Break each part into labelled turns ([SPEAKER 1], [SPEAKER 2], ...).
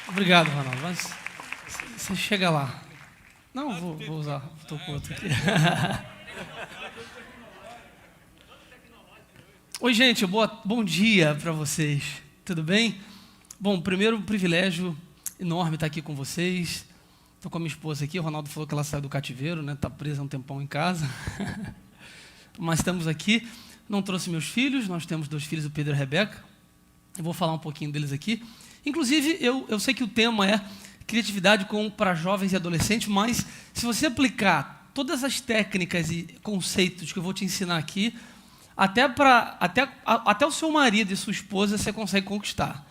[SPEAKER 1] Obrigado, Ronaldo. Mas você chega lá. Não, vou usar. Estou com outro aqui. Oi, gente. Bom dia para vocês. Tudo bem? Bom, primeiro, um privilégio enorme estar aqui com vocês. Estou com a minha esposa aqui. O Ronaldo falou que ela saiu do cativeiro, né? Está presa um tempão em casa. Mas estamos aqui. Não trouxe meus filhos. Nós temos 2 filhos, o Pedro e a Rebeca. Eu vou falar um pouquinho deles aqui. Inclusive, eu sei que o tema é criatividade para jovens e adolescentes, mas se você aplicar todas as técnicas e conceitos que eu vou te ensinar aqui, até o seu marido e sua esposa você consegue conquistar.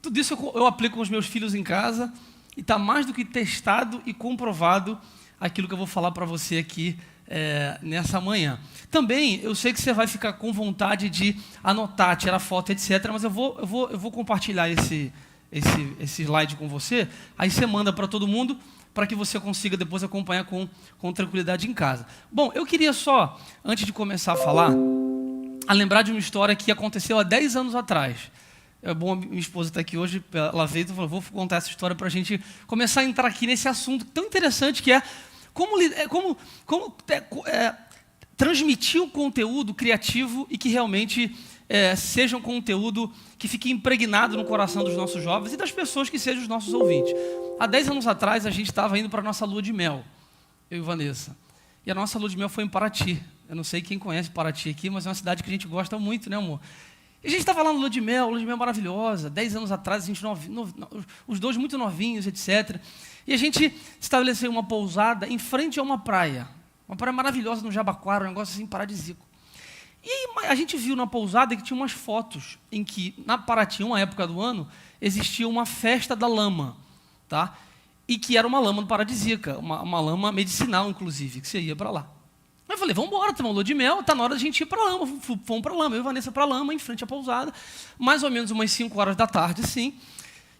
[SPEAKER 1] Tudo isso eu aplico com os meus filhos em casa e está mais do que testado e comprovado aquilo que eu vou falar para você aqui nessa manhã. Também eu sei que você vai ficar com vontade de anotar, tirar foto, etc. Mas eu vou compartilhar esse slide com você. Aí você manda para todo mundo para que você consiga depois acompanhar com tranquilidade em casa. Bom, eu queria só, antes de começar a falar, lembrar de uma história que aconteceu há 10 anos atrás. É bom, minha esposa está aqui hoje, ela veio e falou, vou contar essa história para a gente começar a entrar aqui nesse assunto tão interessante que é como transmitir um conteúdo criativo e que realmente seja um conteúdo que fique impregnado no coração dos nossos jovens e das pessoas que sejam os nossos ouvintes. Há 10 anos atrás, a gente estava indo para a nossa lua de mel, eu e Vanessa. E a nossa lua de mel foi em Paraty. Eu não sei quem conhece Paraty aqui, mas é uma cidade que a gente gosta muito, né, amor? E a gente estava lá no lua de mel maravilhosa. 10 anos atrás, a gente os 2 muito novinhos, etc. E a gente estabeleceu uma pousada em frente a uma praia maravilhosa no Jabaquara, um negócio assim paradisíaco. E aí a gente viu na pousada que tinha umas fotos em que, na Paraty, uma época do ano, existia uma festa da lama, tá? E que era uma lama paradisíaca, uma lama medicinal, inclusive, que você ia para lá. Eu falei, vamos embora, tem uma lua de mel, está na hora da gente ir para a lama. Fomos para a lama, eu e Vanessa para a lama, em frente à pousada, mais ou menos umas 5 horas da tarde, assim.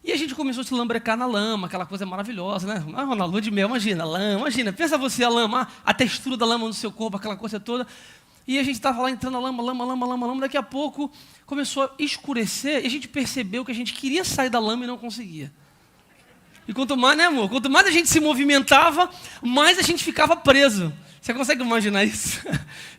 [SPEAKER 1] E a gente começou a se lambrecar na lama, aquela coisa maravilhosa, né? Na lua de mel, imagina, lama, imagina, pensa você a lama, a textura da lama no seu corpo, aquela coisa toda. E a gente estava lá entrando na lama, daqui a pouco começou a escurecer e a gente percebeu que a gente queria sair da lama e não conseguia. E quanto mais, né, amor? Quanto mais a gente se movimentava, mais a gente ficava preso. Você consegue imaginar isso?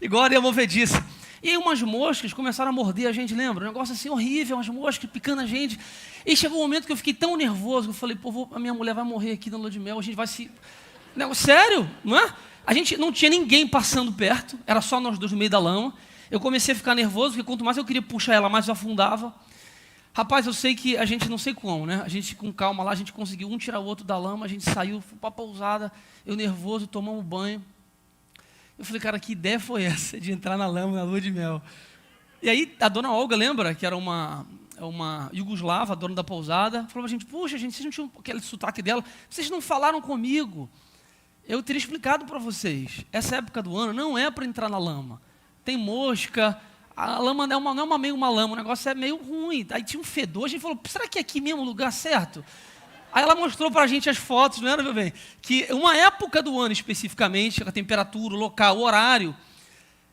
[SPEAKER 1] Igual a areia movediça. E aí umas moscas começaram a morder a gente, lembra? Um negócio assim horrível, umas moscas picando a gente. E chegou um momento que eu fiquei tão nervoso, que eu falei, a minha mulher vai morrer aqui na lua de mel, a gente vai se... Sério, não é? A gente não tinha ninguém passando perto, era só nós 2 no meio da lama. Eu comecei a ficar nervoso, porque quanto mais eu queria puxar ela, mais eu afundava. Rapaz, eu sei que a gente, não sei como, né? A gente, com calma lá, a gente conseguiu um tirar o outro da lama, a gente saiu, foi para a pousada, eu nervoso, tomamos um banho. Eu falei, cara, que ideia foi essa de entrar na lama, na lua de mel? E aí, a dona Olga, lembra? Que era uma iugoslava, a dona da pousada, falou pra gente, puxa, gente, vocês não tinham aquele sotaque dela, vocês não falaram comigo. Eu teria explicado para vocês, essa época do ano não é para entrar na lama. Tem mosca, a lama não é meio uma lama, o negócio é meio ruim. Aí tinha um fedor, a gente falou, será que é aqui mesmo o lugar certo? Aí ela mostrou para a gente as fotos, não era, meu bem? Que uma época do ano especificamente, a temperatura, o local, o horário,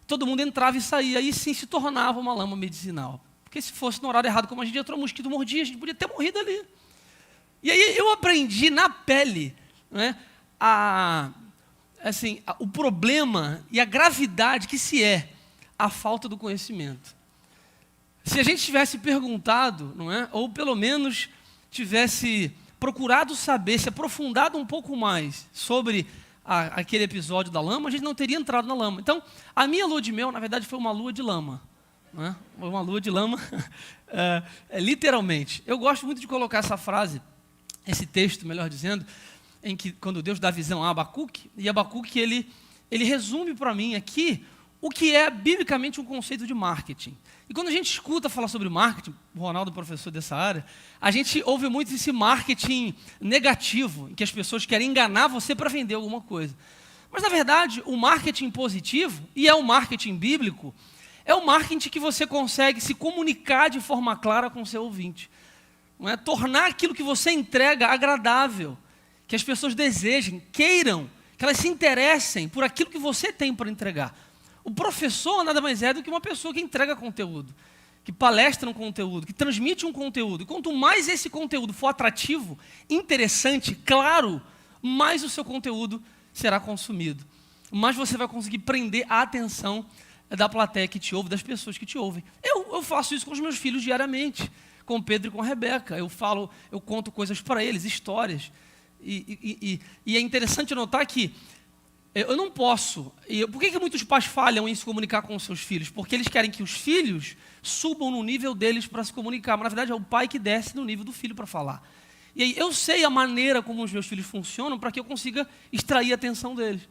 [SPEAKER 1] todo mundo entrava e saía, aí sim se tornava uma lama medicinal. Porque se fosse no horário errado, como a gente entrou, o mosquito mordia, a gente podia ter morrido ali. E aí eu aprendi na pele, né, o problema e a gravidade que se é a falta do conhecimento. Se a gente tivesse perguntado, não é? Ou pelo menos tivesse procurado saber, se aprofundado um pouco mais sobre aquele episódio da lama, a gente não teria entrado na lama. Então, a minha lua de mel, na verdade, foi uma lua de lama. Não é? Foi uma lua de lama, literalmente. Eu gosto muito de colocar essa frase, esse texto, melhor dizendo, em que quando Deus dá visão a Abacuque, e Abacuque ele resume para mim aqui o que é biblicamente um conceito de marketing. E quando a gente escuta falar sobre marketing, o Ronaldo é professor dessa área, a gente ouve muito esse marketing negativo, em que as pessoas querem enganar você para vender alguma coisa. Mas, na verdade, o marketing positivo, e é o marketing bíblico, é o marketing que você consegue se comunicar de forma clara com o seu ouvinte. Não é? Tornar aquilo que você entrega agradável, que as pessoas desejem, queiram, que elas se interessem por aquilo que você tem para entregar. O professor nada mais é do que uma pessoa que entrega conteúdo, que palestra um conteúdo, que transmite um conteúdo. E quanto mais esse conteúdo for atrativo, interessante, claro, mais o seu conteúdo será consumido. Mais você vai conseguir prender a atenção da plateia que te ouve, das pessoas que te ouvem. Eu faço isso com os meus filhos diariamente, com o Pedro e com a Rebeca. Eu conto coisas para eles, histórias. E é interessante notar que eu não posso. Por que muitos pais falham em se comunicar com os seus filhos? Porque eles querem que os filhos subam no nível deles para se comunicar. Mas, na verdade, é o pai que desce no nível do filho para falar. E aí, eu sei a maneira como os meus filhos funcionam para que eu consiga extrair a atenção deles.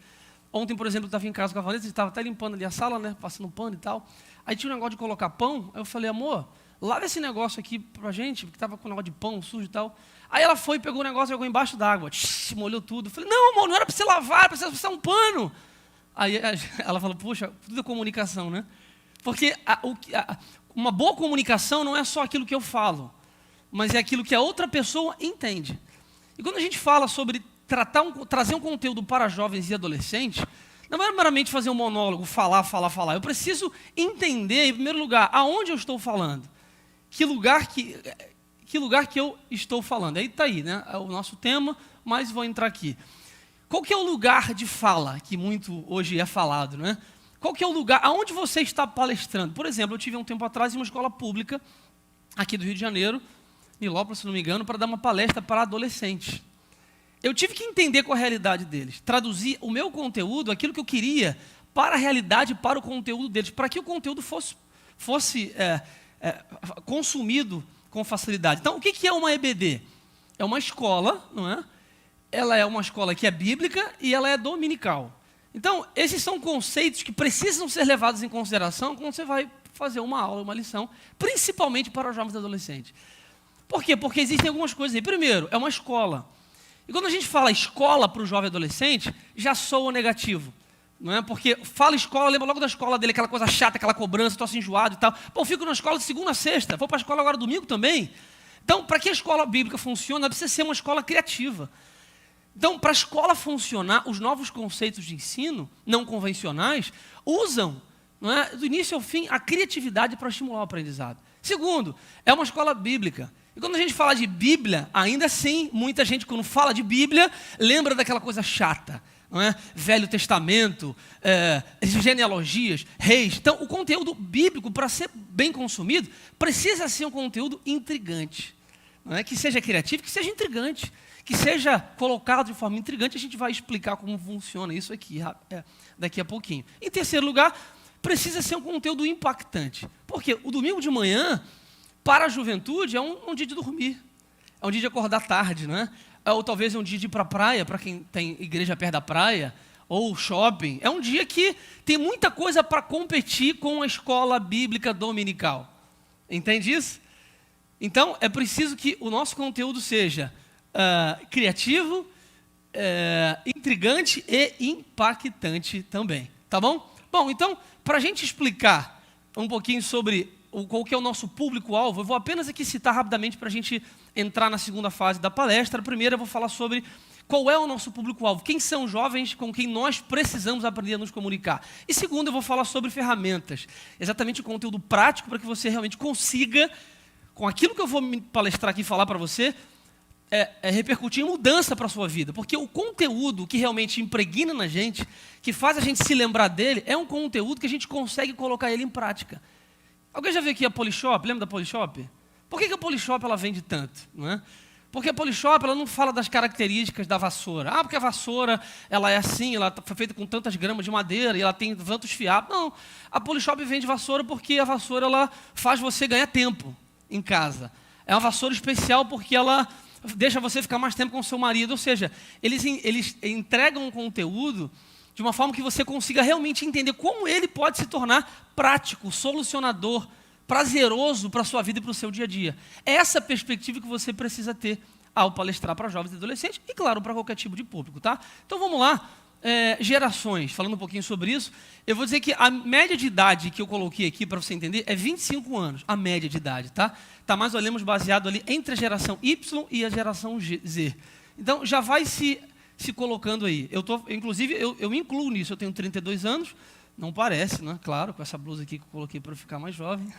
[SPEAKER 1] Ontem, por exemplo, eu estava em casa com a Vanessa, estava até limpando ali a sala, né, passando pano e tal. Aí tinha um negócio de colocar pão. Aí eu falei, amor, lava esse negócio aqui pra gente, porque estava com um negócio de pão sujo e tal. Aí ela foi, pegou o negócio e jogou embaixo d'água. Molhou tudo. Eu falei, não, amor, não era para você lavar, era para você passar um pano. Aí ela falou, puxa, tudo é comunicação, né? Porque uma boa comunicação não é só aquilo que eu falo, mas é aquilo que a outra pessoa entende. E quando a gente fala sobre trazer um conteúdo para jovens e adolescentes, não é meramente fazer um monólogo, falar. Eu preciso entender, em primeiro lugar, aonde eu estou falando. Que lugar que eu estou falando. Aí está aí, né? É o nosso tema, mas vou entrar aqui. Qual que é o lugar de fala que muito hoje é falado, né? Qual que é o lugar, aonde você está palestrando? Por exemplo, eu tive um tempo atrás em uma escola pública, aqui do Rio de Janeiro, Nilópolis, se não me engano, para dar uma palestra para adolescentes. Eu tive que entender com a realidade deles, traduzir o meu conteúdo, aquilo que eu queria, para a realidade, para o conteúdo deles, para que o conteúdo fosse consumido com facilidade. Então, o que é uma EBD? É uma escola, não é? Ela é uma escola que é bíblica e ela é dominical. Então, esses são conceitos que precisam ser levados em consideração quando você vai fazer uma aula, uma lição, principalmente para os jovens e adolescentes. Por quê? Porque existem algumas coisas aí. Primeiro, é uma escola. E quando a gente fala escola para o jovem e adolescente, já soa negativo. Não é? Porque fala escola, lembra logo da escola dele, aquela coisa chata, aquela cobrança, estou assim enjoado e tal. Pô, eu fico na escola de segunda a sexta, vou para a escola agora domingo também. Então, para que a escola bíblica funcione, ela precisa ser uma escola criativa. Então, para a escola funcionar, os novos conceitos de ensino, não convencionais, usam, não é, do início ao fim, a criatividade para estimular o aprendizado. Segundo, é uma escola bíblica. E quando a gente fala de Bíblia, ainda assim, muita gente, quando fala de Bíblia, lembra daquela coisa chata. Não é? Velho Testamento, genealogias, reis. Então, o conteúdo bíblico, para ser bem consumido, precisa ser um conteúdo intrigante. Não é? Que seja criativo, que seja intrigante, que seja colocado de forma intrigante. A gente vai explicar como funciona isso aqui daqui a pouquinho. Em terceiro lugar, precisa ser um conteúdo impactante. Porque o domingo de manhã, para a juventude, é um dia de dormir. É um dia de acordar tarde, não é? Ou talvez é um dia de ir para a praia, para quem tem igreja perto da praia, ou shopping. É um dia que tem muita coisa para competir com a escola bíblica dominical. Entende isso? Então, é preciso que o nosso conteúdo seja criativo, intrigante e impactante também. Tá bom? Bom, então, para a gente explicar um pouquinho sobre qual que é o nosso público-alvo, eu vou apenas aqui citar rapidamente para a gente entrar na segunda fase da palestra. Primeiro eu vou falar sobre qual é o nosso público-alvo, quem são os jovens com quem nós precisamos aprender a nos comunicar. E segundo, eu vou falar sobre ferramentas, exatamente o conteúdo prático para que você realmente consiga, com aquilo que eu vou me palestrar aqui e falar para você, repercutir em mudança para a sua vida. Porque o conteúdo que realmente impregna na gente, que faz a gente se lembrar dele, é um conteúdo que a gente consegue colocar ele em prática. Alguém já viu aqui a Polishop? Lembra da Polishop? Por que a Polishop ela vende tanto? Não é? Porque a Polishop ela não fala das características da vassoura. Ah, porque a vassoura ela é assim, ela foi feita com tantas gramas de madeira e ela tem tantos fiapos. Não, a Polishop vende vassoura porque a vassoura ela faz você ganhar tempo em casa. É uma vassoura especial porque ela deixa você ficar mais tempo com o seu marido. Ou seja, eles entregam um conteúdo de uma forma que você consiga realmente entender como ele pode se tornar prático, solucionador, prazeroso para a sua vida e para o seu dia a dia. É essa perspectiva que você precisa ter ao palestrar para jovens e adolescentes e, claro, para qualquer tipo de público, tá? Então, vamos lá. Gerações, falando um pouquinho sobre isso, eu vou dizer que a média de idade que eu coloquei aqui, para você entender, é 25 anos, a média de idade, tá? Está mais ou menos baseado ali entre a geração Y e a geração Z. Então, já vai se colocando aí. Inclusive, eu me incluo nisso, eu tenho 32 anos, Não parece, né? Claro, com essa blusa aqui que eu coloquei para ficar mais jovem.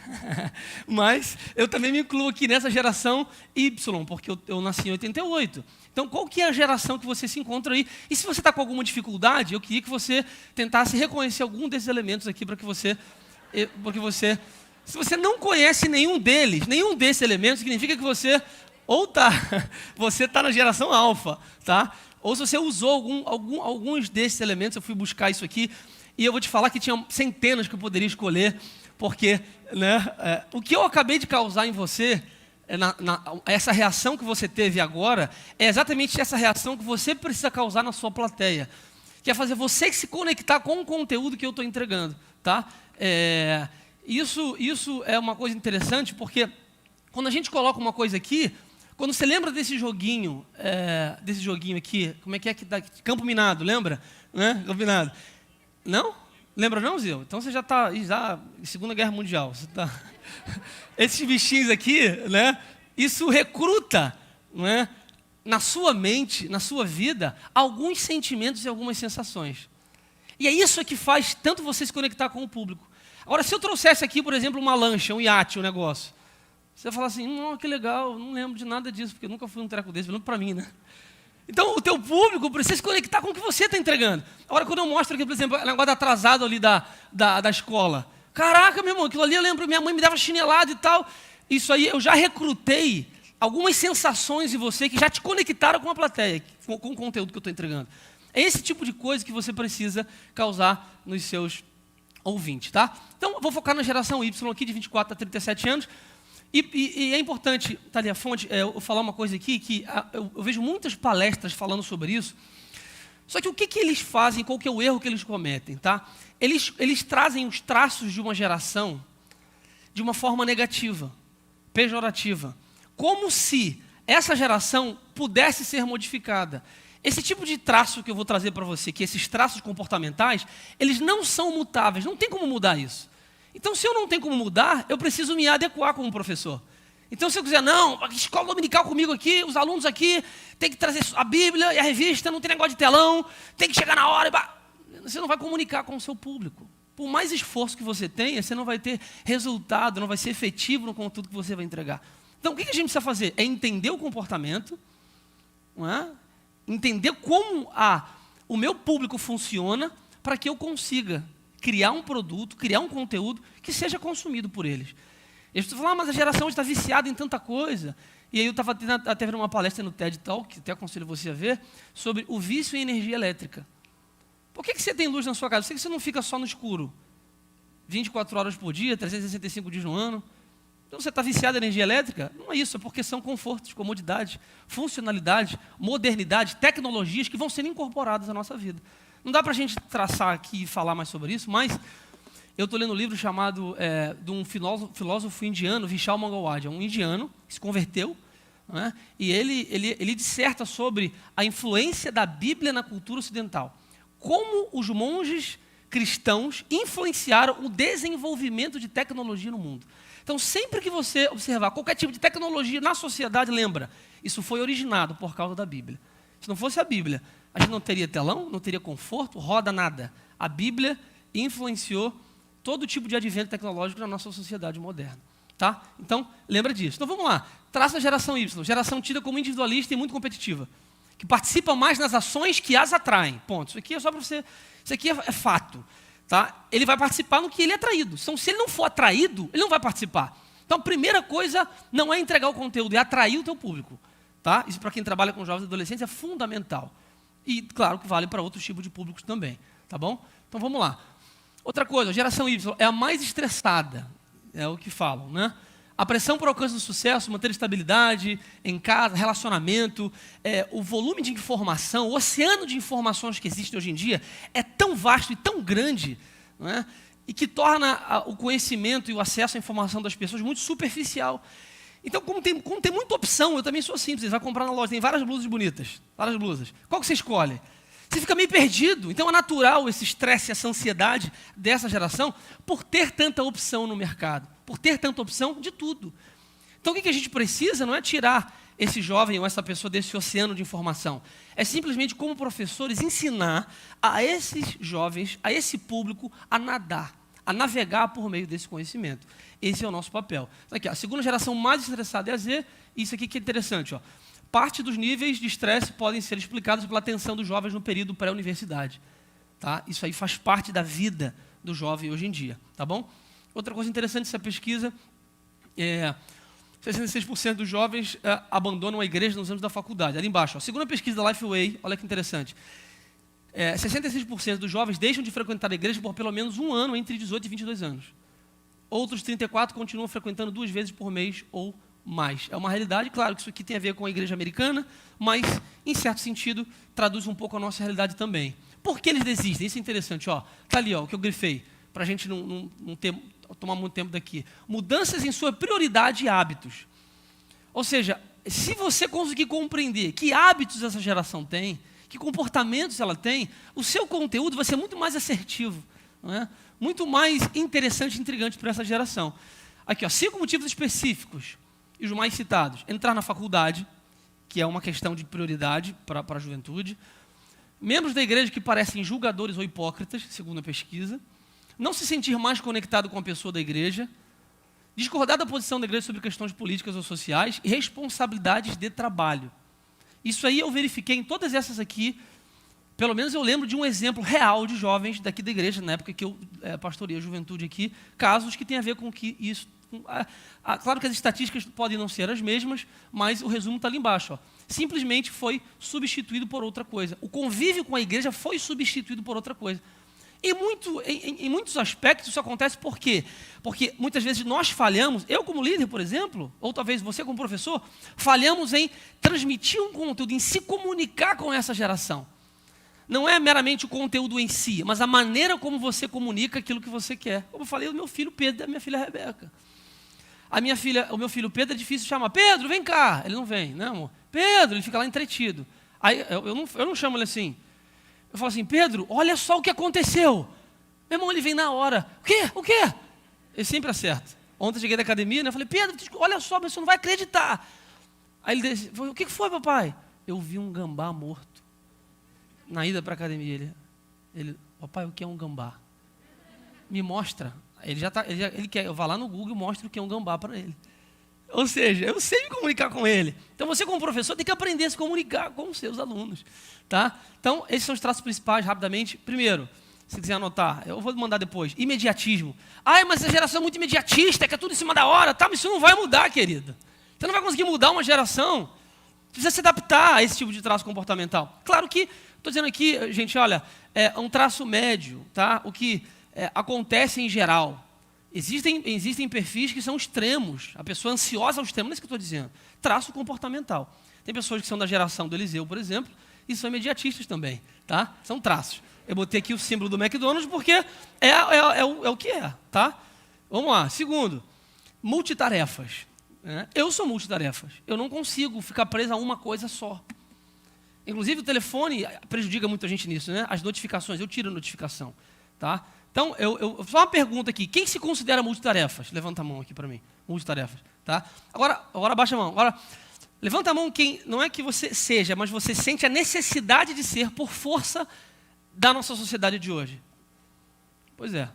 [SPEAKER 1] Mas eu também me incluo aqui nessa geração Y, porque eu nasci em 88. Então, qual que é a geração que você se encontra aí? E se você está com alguma dificuldade, eu queria que você tentasse reconhecer algum desses elementos aqui para que você... Se você não conhece nenhum desses elementos, significa que você você está na geração alfa, tá? Ou se você usou alguns desses elementos, eu fui buscar isso aqui, e eu vou te falar que tinha centenas que eu poderia escolher, porque o que eu acabei de causar em você, essa reação que você teve agora, é exatamente essa reação que você precisa causar na sua plateia, que é fazer você se conectar com o conteúdo que eu estou entregando, tá? Isso é uma coisa interessante, porque quando a gente coloca uma coisa aqui, quando você lembra desse joguinho aqui, como é que dá? Campo Minado, lembra? Né? Campo Minado. Não? Lembra não, Zil? Então você já está em Segunda Guerra Mundial. Você tá... Esses bichinhos aqui, né? Isso recruta, né? Na sua mente, na sua vida, alguns sentimentos e algumas sensações. E é isso que faz tanto você se conectar com o público. Agora, se eu trouxesse aqui, por exemplo, uma lancha, um iate, um negócio, você vai falar assim, que legal, não lembro de nada disso, porque eu nunca fui um treco desse, falando para mim, né? Então, o teu público precisa se conectar com o que você está entregando. Agora, quando eu mostro aqui, por exemplo, o negócio atrasado ali da escola. Caraca, meu irmão, aquilo ali eu lembro, minha mãe me dava chinelada e tal. Isso aí, eu já recrutei algumas sensações em você que já te conectaram com a plateia, com o conteúdo que eu estou entregando. É esse tipo de coisa que você precisa causar nos seus ouvintes, tá? Então, eu vou focar na geração Y aqui, de 24 a 37 anos. E é importante, tá ali a fonte, eu falar uma coisa aqui, que eu vejo muitas palestras falando sobre isso, só que o que eles fazem, qual que é o erro que eles cometem, tá? Eles trazem os traços de uma geração de uma forma negativa, pejorativa, como se essa geração pudesse ser modificada. Esse tipo de traço que eu vou trazer para você, que esses traços comportamentais, eles não são mutáveis, não tem como mudar isso. Então, se eu não tenho como mudar, eu preciso me adequar como professor. Então, se eu quiser, não, escola dominical comigo aqui, os alunos aqui, tem que trazer a Bíblia e a revista, não tem negócio de telão, tem que chegar na hora. Você não vai comunicar com o seu público. Por mais esforço que você tenha, você não vai ter resultado, não vai ser efetivo no conteúdo que você vai entregar. Então, o que a gente precisa fazer? É entender o comportamento, não é? Entender como o meu público funciona para que eu consiga criar um produto, criar um conteúdo que seja consumido por eles. E as pessoas falam, mas a geração está viciada em tanta coisa. E aí eu estava até vendo uma palestra no TED Talk, que até aconselho você a ver, sobre o vício em energia elétrica. Por que você tem luz na sua casa? Por que você não fica só no escuro? 24 horas por dia, 365 dias no ano. Então você está viciado em energia elétrica? Não é isso, é porque são confortos, comodidades, funcionalidade, modernidade, tecnologias que vão sendo incorporadas à nossa vida. Não dá para a gente traçar aqui e falar mais sobre isso, mas eu estou lendo um livro chamado de um filósofo indiano, Vishal Mangalwadi, um indiano que se converteu, né? E ele disserta sobre a influência da Bíblia na cultura ocidental. Como os monges cristãos influenciaram o desenvolvimento de tecnologia no mundo. Então, sempre que você observar qualquer tipo de tecnologia na sociedade, lembra, isso foi originado por causa da Bíblia. Se não fosse a Bíblia, a gente não teria telão, não teria conforto, roda nada. A Bíblia influenciou todo tipo de advento tecnológico na nossa sociedade moderna. Tá? Então, lembra disso. Então, vamos lá. Traça a geração Y. Geração tida como individualista e muito competitiva. Que participa mais nas ações que as atraem. Ponto. Isso aqui é só para você... Isso aqui é fato. Tá? Ele vai participar no que ele é atraído. Então, se ele não for atraído, ele não vai participar. Então, a primeira coisa não é entregar o conteúdo, é atrair o teu público. Tá? Isso, para quem trabalha com jovens e adolescentes, é fundamental. E, claro, que vale para outros tipos de públicos também. Tá bom? Então, vamos lá. Outra coisa, a geração Y é a mais estressada. É o que falam, né? A pressão por alcance do sucesso, manter estabilidade em casa, relacionamento, o volume de informação, o oceano de informações que existe hoje em dia é tão vasto e tão grande, não é? E que torna o conhecimento e o acesso à informação das pessoas muito superficial. Então, como tem muita opção, eu também sou simples, você vai comprar na loja, tem várias blusas bonitas, várias blusas. Qual que você escolhe? Você fica meio perdido. Então, é natural esse estresse, essa ansiedade dessa geração por ter tanta opção no mercado, por ter tanta opção de tudo. Então, o que a gente precisa não é tirar esse jovem ou essa pessoa desse oceano de informação? É simplesmente como professores ensinar a esses jovens, a esse público, a nadar, a navegar por meio desse conhecimento. Esse é o nosso papel. Aqui, a segunda geração mais estressada é a Z. Isso aqui que é interessante. Ó. Parte dos níveis de estresse podem ser explicados pela atenção dos jovens no período pré-universidade. Tá? Isso aí faz parte da vida do jovem hoje em dia. Tá bom? Outra coisa interessante dessa pesquisa é 66% dos jovens abandonam a igreja nos anos da faculdade. Ali embaixo, ó, segunda pesquisa da Lifeway, olha que interessante. 66% dos jovens deixam de frequentar a igreja por pelo menos um ano entre 18 e 22 anos. Outros 34% continuam frequentando 2 vezes por mês ou mais. É uma realidade, claro que isso aqui tem a ver com a igreja americana, mas, em certo sentido, traduz um pouco a nossa realidade também. Por que eles desistem? Isso é interessante. Está ali, ó, o que eu grifei, para a gente não tomar muito tempo daqui. Mudanças em sua prioridade e hábitos. Ou seja, se você conseguir compreender que hábitos essa geração tem, que comportamentos ela tem, o seu conteúdo vai ser muito mais assertivo, não é? Muito mais interessante e intrigante para essa geração. Aqui, ó, 5 motivos específicos, e os mais citados. Entrar na faculdade, que é uma questão de prioridade para a juventude. Membros da igreja que parecem julgadores ou hipócritas, segundo a pesquisa. Não se sentir mais conectado com a pessoa da igreja. Discordar da posição da igreja sobre questões políticas ou sociais. E responsabilidades de trabalho. Isso aí eu verifiquei em todas essas aqui. Pelo menos eu lembro de um exemplo real de jovens daqui da igreja, na época que eu pastorei a juventude aqui, casos que têm a ver com que isso... Claro que as estatísticas podem não ser as mesmas, mas o resumo está ali embaixo. Ó. Simplesmente foi substituído por outra coisa. O convívio com a igreja foi substituído por outra coisa. Em muitos aspectos isso acontece por quê? Porque muitas vezes nós falhamos, eu como líder, por exemplo, ou talvez você como professor, falhamos em transmitir um conteúdo, em se comunicar com essa geração. Não é meramente o conteúdo em si, mas a maneira como você comunica aquilo que você quer. Como eu falei, o meu filho Pedro e a minha filha Rebeca. O meu filho Pedro é difícil chamar. Pedro, vem cá. Ele não vem, né, amor? Pedro, ele fica lá entretido. Aí eu não chamo ele assim. Eu falo assim, Pedro, olha só o que aconteceu. Meu irmão, ele vem na hora. O quê? O quê? Ele sempre acerta. Ontem eu cheguei da academia, né? Eu falei, Pedro, olha só, você não vai acreditar. Aí ele disse, o que foi, papai? Eu vi um gambá morto. Na ida para a academia, ele, papai, o que é um gambá? Me mostra. Ele quer, eu vá lá no Google e mostro o que é um gambá para ele. Ou seja, eu sei me comunicar com ele. Então você como professor tem que aprender a se comunicar com os seus alunos. Tá? Então esses são os traços principais, rapidamente. Primeiro, se quiser anotar, eu vou mandar depois, imediatismo. Mas essa geração é muito imediatista, que é tudo em cima da hora. Tá, mas isso não vai mudar, querido. Você não vai conseguir mudar uma geração. Você precisa se adaptar a esse tipo de traço comportamental. Claro que, estou dizendo aqui, gente, olha, é um traço médio, tá? O que acontece em geral. Existem perfis que são extremos. A pessoa ansiosa ao extremo, não é isso que eu estou dizendo. Traço comportamental. Tem pessoas que são da geração do Eliseu, por exemplo, e são imediatistas também, tá? São traços. Eu botei aqui o símbolo do McDonald's porque é o que é, tá? Vamos lá. Segundo, multitarefas. Né? Eu sou multitarefas. Eu não consigo ficar preso a uma coisa só. Inclusive o telefone prejudica muita gente nisso, né? As notificações, eu tiro a notificação, tá? Então, só uma pergunta aqui. Quem se considera multitarefas? Levanta a mão aqui para mim. Multitarefas, tá? Agora abaixa a mão. Agora, levanta a mão quem não é que você seja, mas você sente a necessidade de ser por força da nossa sociedade de hoje. Pois é.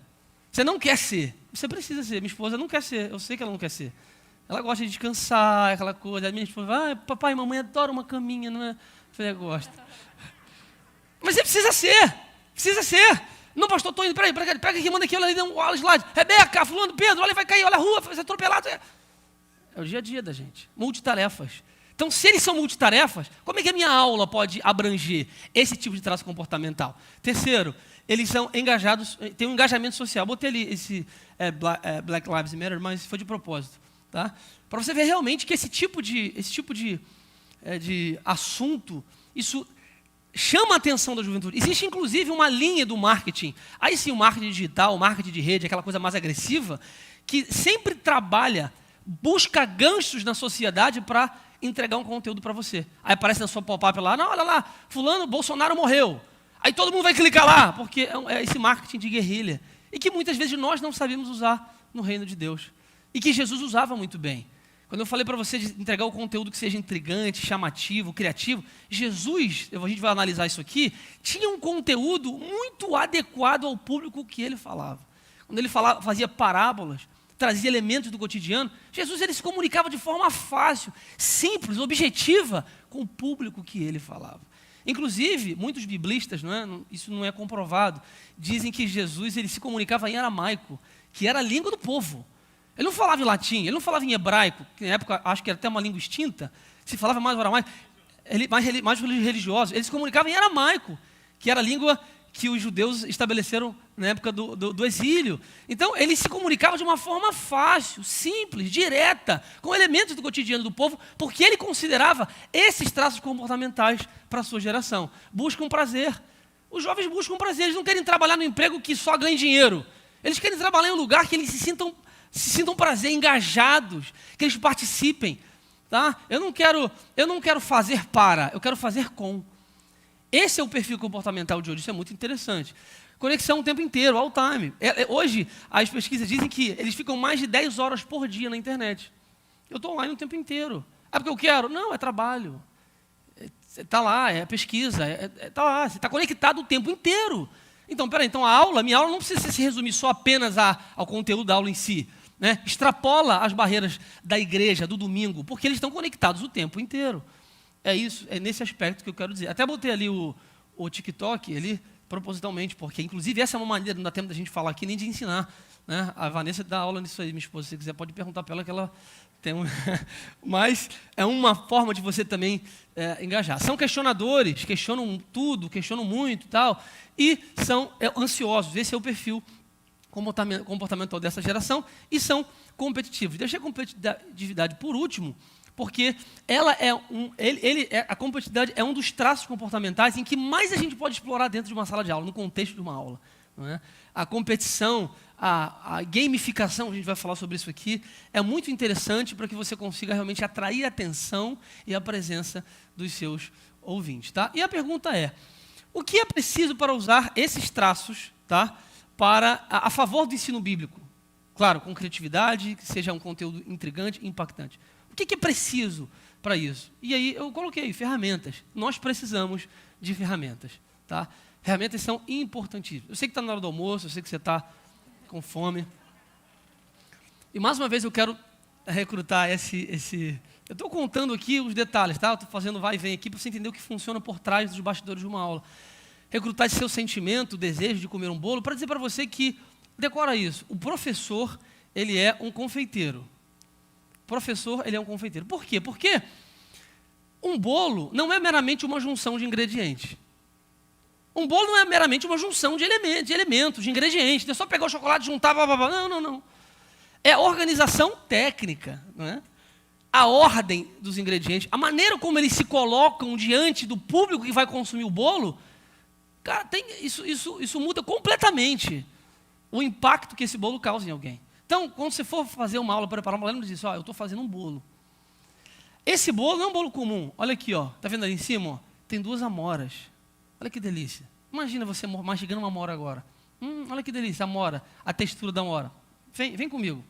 [SPEAKER 1] Você não quer ser. Você precisa ser. Minha esposa não quer ser. Eu sei que ela não quer ser. Ela gosta de descansar, aquela coisa. A minha esposa, papai e mamãe adoram uma caminha, não é? Eu falei, gosto. Mas você precisa ser. Precisa ser. Não, pastor, estou indo, peraí, pega aqui, manda aqui, olha ali, olha o slide. Rebeca, fulano, Pedro, olha, vai cair, olha a rua, vai ser atropelado. É o dia a dia da gente. Multitarefas. Então, se eles são multitarefas, como é que a minha aula pode abranger esse tipo de traço comportamental? Terceiro, eles são engajados, tem um engajamento social. Botei ali esse Black Lives Matter, mas foi de propósito. Tá? Para você ver realmente que esse tipo de assunto, isso chama a atenção da juventude. Existe, inclusive, uma linha do marketing. Aí sim, o marketing digital, o marketing de rede, aquela coisa mais agressiva, que sempre trabalha, busca ganchos na sociedade para entregar um conteúdo para você. Aí aparece na sua pop-up lá, não, olha lá, fulano, Bolsonaro morreu. Aí todo mundo vai clicar lá, porque é esse marketing de guerrilha. E que muitas vezes nós não sabemos usar no reino de Deus. E que Jesus usava muito bem. Quando eu falei para você de entregar o conteúdo que seja intrigante, chamativo, criativo, Jesus, a gente vai analisar isso aqui, tinha um conteúdo muito adequado ao público que ele falava. Quando ele fazia parábolas, trazia elementos do cotidiano, Jesus ele se comunicava de forma fácil, simples, objetiva com o público que ele falava. Inclusive, muitos biblistas, isso não é comprovado, dizem que Jesus ele se comunicava em aramaico, que era a língua do povo. Ele não falava em latim, ele não falava em hebraico, que na época acho que era até uma língua extinta, se falava mais aramaico, mais religioso. Ele se comunicava em aramaico, que era a língua que os judeus estabeleceram na época do exílio. Então, ele se comunicava de uma forma fácil, simples, direta, com elementos do cotidiano do povo, porque ele considerava esses traços comportamentais para a sua geração. Buscam prazer. Os jovens buscam prazer, eles não querem trabalhar no emprego que só ganhe dinheiro. Eles querem trabalhar em um lugar que eles se sintam prazer, engajados, que eles participem. Tá? Eu não quero fazer para, eu quero fazer com. Esse é o perfil comportamental de hoje, isso é muito interessante. Conexão o tempo inteiro, all time. Hoje, as pesquisas dizem que eles ficam mais de 10 horas por dia na internet. Eu estou online o tempo inteiro. Ah, porque eu quero? Não, é trabalho. Está lá, é pesquisa, está lá. Você está conectado o tempo inteiro. Então, minha aula não precisa se resumir só apenas ao conteúdo da aula em si. Né? Extrapola as barreiras da igreja, do domingo, porque eles estão conectados o tempo inteiro. É isso, é nesse aspecto que eu quero dizer. Até botei ali o TikTok, propositalmente, porque inclusive essa é uma maneira, não dá tempo da gente falar aqui, nem de ensinar. Né? A Vanessa dá aula nisso aí, minha esposa, se você quiser pode perguntar para ela que ela tem Mas é uma forma de você também engajar. São questionadores, questionam tudo, questionam muito e tal, e são ansiosos, esse é o perfil comportamental dessa geração, e são competitivos. Deixei a competitividade por último, porque a competitividade é um dos traços comportamentais em que mais a gente pode explorar dentro de uma sala de aula, no contexto de uma aula. Não é? A competição, a gamificação, a gente vai falar sobre isso aqui, é muito interessante para que você consiga realmente atrair a atenção e a presença dos seus ouvintes. Tá? E a pergunta é, o que é preciso para usar esses traços, tá, a favor do ensino bíblico? Claro, com criatividade, que seja um conteúdo intrigante e impactante. O que é preciso para isso? E aí eu coloquei ferramentas. Nós precisamos de ferramentas. Tá? Ferramentas são importantíssimas. Eu sei que está na hora do almoço, eu sei que você está com fome. E mais uma vez eu quero recrutar esse... Eu estou contando aqui os detalhes, tá? Eu estou fazendo vai e vem aqui para você entender o que funciona por trás dos bastidores de uma aula. Recrutar esse seu sentimento, o desejo de comer um bolo, para dizer para você que, decora isso, o professor, ele é um confeiteiro. Professor, ele é um confeiteiro. Por quê? Porque um bolo não é meramente uma junção de ingredientes. Um bolo não é meramente uma junção de elementos, de ingredientes. Não é só pegar o chocolate e juntar, blá, blá, blá. Não. É organização técnica. Não é? A ordem dos ingredientes, a maneira como eles se colocam diante do público que vai consumir o bolo, cara, isso muda completamente o impacto que esse bolo causa em alguém. Então, quando você for fazer uma aula, preparar uma aula, lembra disso, eu estou fazendo um bolo. Esse bolo não é um bolo comum. Olha aqui, está vendo ali em cima? Tem 2 amoras. Olha que delícia. Imagina você mastigando uma amora agora. Olha que delícia, amora, a textura da amora. Vem comigo.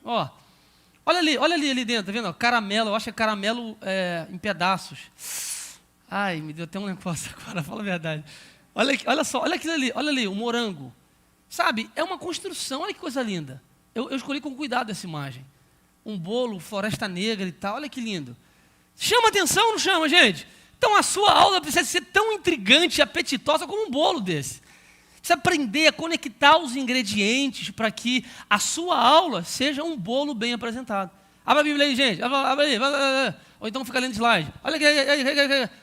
[SPEAKER 1] Olha ali dentro, tá vendo? Caramelo, eu acho que é caramelo em pedaços. Ai, me deu até um negócio agora, fala a verdade. Olha só, olha aquilo ali, olha ali, o morango. Sabe, é uma construção, olha que coisa linda. Eu escolhi com cuidado essa imagem. Um bolo, floresta negra e tal, olha que lindo. Chama atenção ou não chama, gente? Então a sua aula precisa ser tão intrigante e apetitosa como um bolo desse. Precisa aprender a conectar os ingredientes para que a sua aula seja um bolo bem apresentado. Abra a Bíblia aí, gente. Abre aí. Ou então fica lendo slide. Olha aqui.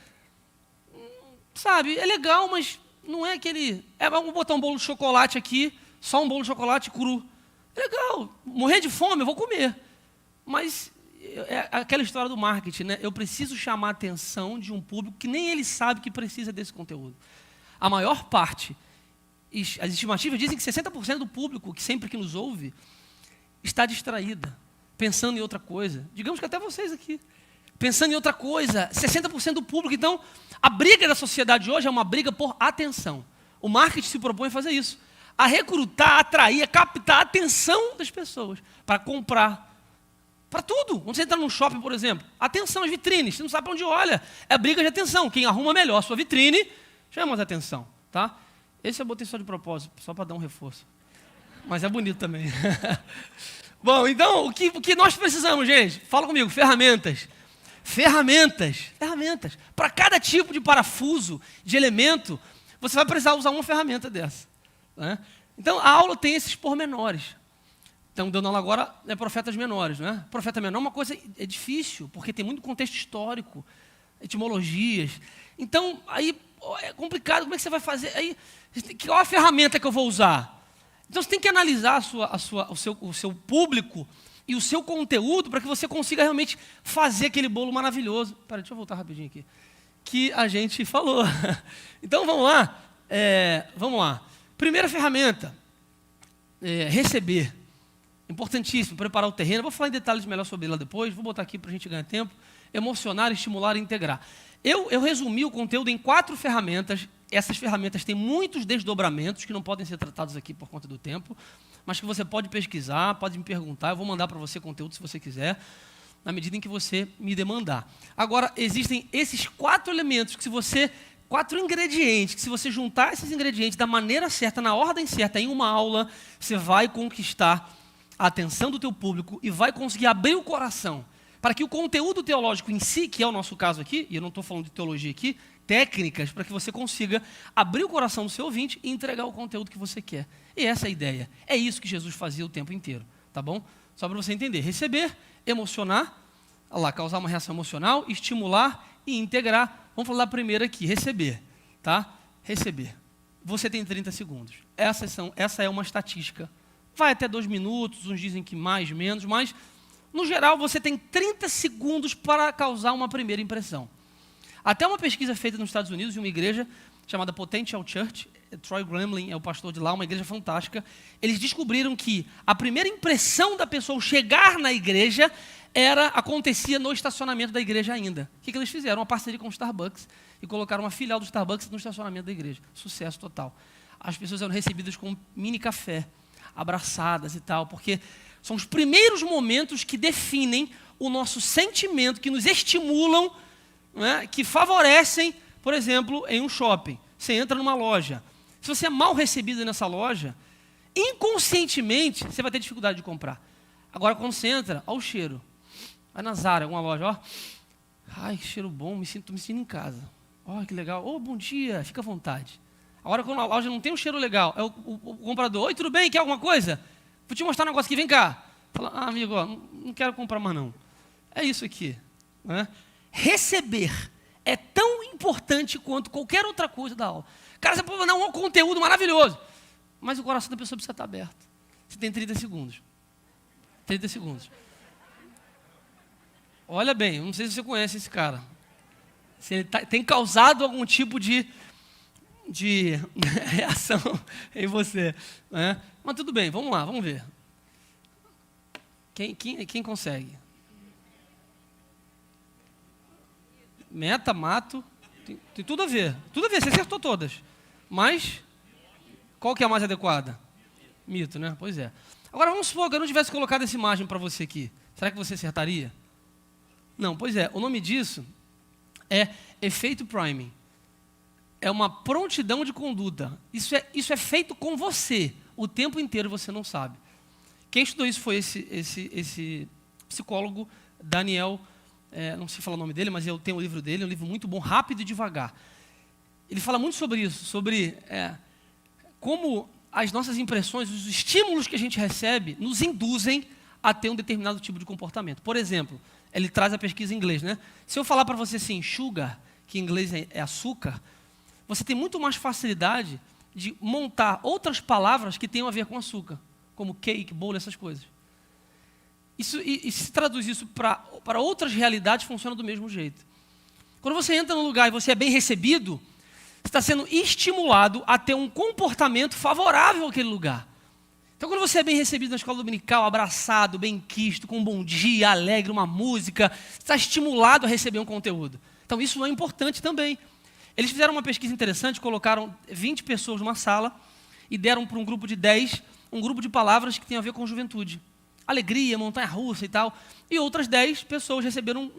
[SPEAKER 1] Sabe, é legal, mas não é aquele... vamos botar um bolo de chocolate aqui, só um bolo de chocolate cru. É legal, morrer de fome, eu vou comer. Mas é aquela história do marketing, né? Eu preciso chamar a atenção de um público que nem ele sabe que precisa desse conteúdo. A maior parte, as estimativas dizem que 60% do público, que sempre que nos ouve, está distraída, pensando em outra coisa. Digamos que até vocês aqui. Pensando em outra coisa, 60% do público. Então, a briga da sociedade hoje é uma briga por atenção. O marketing se propõe a fazer isso. A recrutar, a atrair, a captar a atenção das pessoas para comprar Para tudo. Quando você entra num shopping, por exemplo, atenção às vitrines, você não sabe para onde olha. É briga de atenção. Quem arruma melhor a sua vitrine, chama mais atenção. Tá? Esse eu botei só de propósito, só para dar um reforço. Mas é bonito também. Bom, então, o que nós precisamos, gente? Fala comigo, ferramentas. Ferramentas. Para cada tipo de parafuso, de elemento, você vai precisar usar uma ferramenta dessa. Né? Então, a aula tem esses pormenores. Então, dando aula agora é profetas menores, né? Profeta menor é uma coisa difícil, porque tem muito contexto histórico, etimologias. Então, aí é complicado, como é que você vai fazer? Aí, qual a ferramenta que eu vou usar? Então, você tem que analisar o seu público e o seu conteúdo para que você consiga realmente fazer aquele bolo maravilhoso. Peraí, deixa eu voltar rapidinho aqui. Que a gente falou. Então, vamos lá. Vamos lá. Primeira ferramenta, receber. Importantíssimo, preparar o terreno. Vou falar em detalhes melhor sobre ela depois. Vou botar aqui para a gente ganhar tempo. Emocionar, estimular e integrar. Eu resumi o conteúdo em 4 ferramentas. Essas ferramentas têm muitos desdobramentos que não podem ser tratados aqui por conta do tempo, mas que você pode pesquisar, pode me perguntar. Eu vou mandar para você conteúdo se você quiser, na medida em que você me demandar. Agora, existem esses 4 elementos que 4 ingredientes, que se você juntar esses ingredientes da maneira certa, na ordem certa, em uma aula, você vai conquistar a atenção do teu público e vai conseguir abrir o coração para que o conteúdo teológico em si, que é o nosso caso aqui, e eu não estou falando de teologia aqui, técnicas para que você consiga abrir o coração do seu ouvinte e entregar o conteúdo que você quer. E essa é a ideia. É isso que Jesus fazia o tempo inteiro, tá bom? Só para você entender. Receber, emocionar, causar uma reação emocional, estimular e integrar. Vamos falar da primeira aqui, receber, tá? Receber. Você tem 30 segundos. Essa é uma estatística. Vai até 2 minutos, uns dizem que mais, menos, mas, no geral, você tem 30 segundos para causar uma primeira impressão. Até uma pesquisa feita nos Estados Unidos, em uma igreja chamada Potential Church, Troy Gremlin é o pastor de lá, uma igreja fantástica, eles descobriram que a primeira impressão da pessoa chegar na igreja acontecia no estacionamento da igreja ainda. O que eles fizeram? Uma parceria com o Starbucks e colocaram uma filial do Starbucks no estacionamento da igreja. Sucesso total. As pessoas eram recebidas com um mini café, abraçadas e tal, porque são os primeiros momentos que definem o nosso sentimento, que nos estimulam, né, que favorecem, por exemplo, em um shopping. Você entra numa loja. Se você é mal recebido nessa loja, inconscientemente, você vai ter dificuldade de comprar. Agora, quando você entra, olha o cheiro. Vai na Zara, alguma loja, ó. Ai, que cheiro bom, me sinto em casa. Ó, que legal. Ô, bom dia, fica à vontade. Agora, quando a loja não tem um cheiro legal, é o comprador. Oi, tudo bem? Quer alguma coisa? Vou te mostrar um negócio aqui, vem cá. Fala, amigo, ó, não quero comprar mais não. É isso aqui. Né? Receber é tão importante quanto qualquer outra coisa da aula. Cara, você pode mandar um conteúdo maravilhoso, mas o coração da pessoa precisa estar aberto. Você tem 30 segundos. 30 segundos. Olha bem, não sei se você conhece esse cara. Se ele tem causado algum tipo de reação em você. Né? Mas tudo bem, vamos lá, vamos ver. Quem consegue? Meta, mato, tem tudo a ver. Tudo a ver, você acertou todas. Mas, qual que é a mais adequada? Mito, né? Pois é. Agora, vamos supor que eu não tivesse colocado essa imagem para você aqui. Será que você acertaria? Não, pois é. O nome disso é efeito priming. É uma prontidão de conduta. Isso é feito com você. O tempo inteiro você não sabe. Quem estudou isso foi esse psicólogo, Daniel, não sei falar o nome dele, mas eu tenho o livro dele, é um livro muito bom, Rápido e Devagar. Ele fala muito sobre isso, sobre como as nossas impressões, os estímulos que a gente recebe, nos induzem a ter um determinado tipo de comportamento. Por exemplo, ele traz a pesquisa em inglês, né? Se eu falar para você assim, sugar, que em inglês é açúcar, você tem muito mais facilidade de montar outras palavras que tenham a ver com açúcar, como cake, bolo, essas coisas. E se traduz isso para outras realidades, funciona do mesmo jeito. Quando você entra num lugar e você é bem recebido, você está sendo estimulado a ter um comportamento favorável àquele lugar. Então, quando você é bem recebido na escola dominical, abraçado, bem quisto, com um bom dia, alegre, uma música, você está estimulado a receber um conteúdo. Então, isso é importante também. Eles fizeram uma pesquisa interessante, colocaram 20 pessoas numa sala e deram para um grupo de 10 um grupo de palavras que tem a ver com juventude. alegria, montanha-russa e tal. E outras 10 pessoas receberam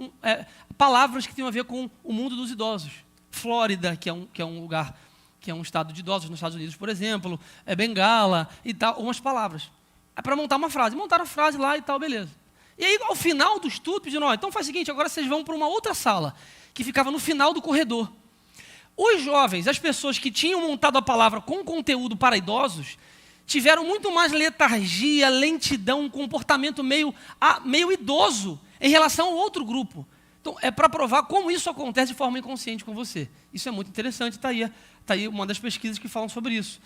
[SPEAKER 1] palavras que tinham a ver com o mundo dos idosos. Flórida, que é um lugar, que é um estado de idosos nos Estados Unidos, por exemplo, Bengala e tal, umas palavras. É para montar uma frase. Montaram a frase lá e tal, beleza. E aí, ao final do estudo, pediram, então faz o seguinte, agora vocês vão para uma outra sala, que ficava no final do corredor. Os jovens, as pessoas que tinham montado a palavra com conteúdo para idosos, tiveram muito mais letargia, lentidão, um comportamento meio idoso em relação ao outro grupo. Então, é para provar como isso acontece de forma inconsciente com você. Isso é muito interessante, está aí uma das pesquisas que falam sobre isso.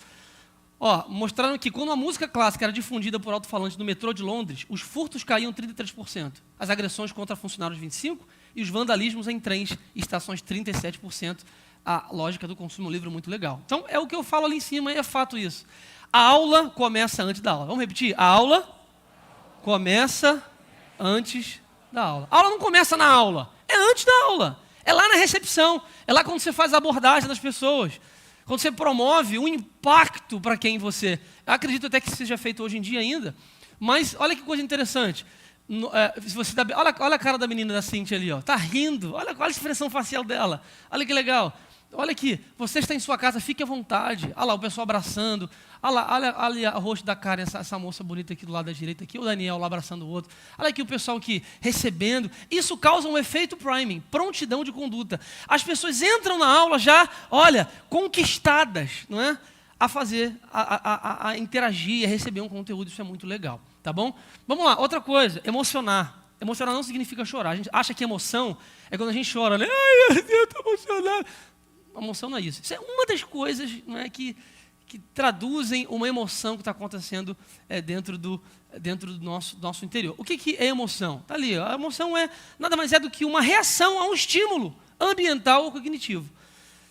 [SPEAKER 1] Mostraram que quando a música clássica era difundida por alto-falantes no metrô de Londres, os furtos caíam 33%, as agressões contra funcionários 25% e os vandalismos em trens e estações 37%. A lógica do consumo livre muito legal. Então, é o que eu falo ali em cima e é fato isso. A aula começa antes da aula. Vamos repetir? A aula começa antes da aula. A aula não começa na aula, é antes da aula. É lá na recepção, é lá quando você faz a abordagem das pessoas, quando você promove um impacto para quem você... Eu acredito até que isso seja feito hoje em dia ainda, mas olha que coisa interessante. Se você olha a cara da menina da Cíntia ali, está rindo, olha a expressão facial dela, olha que legal. Olha aqui, você está em sua casa, fique à vontade. Olha lá, o pessoal abraçando. Olha o rosto da Karen, essa moça bonita aqui do lado da direita, aqui, o Daniel lá abraçando o outro. Olha aqui o pessoal aqui recebendo. Isso causa um efeito priming, prontidão de conduta. As pessoas entram na aula já, conquistadas, não é? A fazer, a interagir, a receber um conteúdo, isso é muito legal, tá bom? Vamos lá, outra coisa, emocionar. Emocionar não significa chorar. A gente acha que emoção é quando a gente chora, né? Ai, meu Deus, eu estou emocionado. A emoção não é isso. Isso é uma das coisas, não é, que traduzem uma emoção que está acontecendo dentro do nosso interior. O que é emoção? Está ali. A emoção nada mais é do que uma reação a um estímulo ambiental ou cognitivo.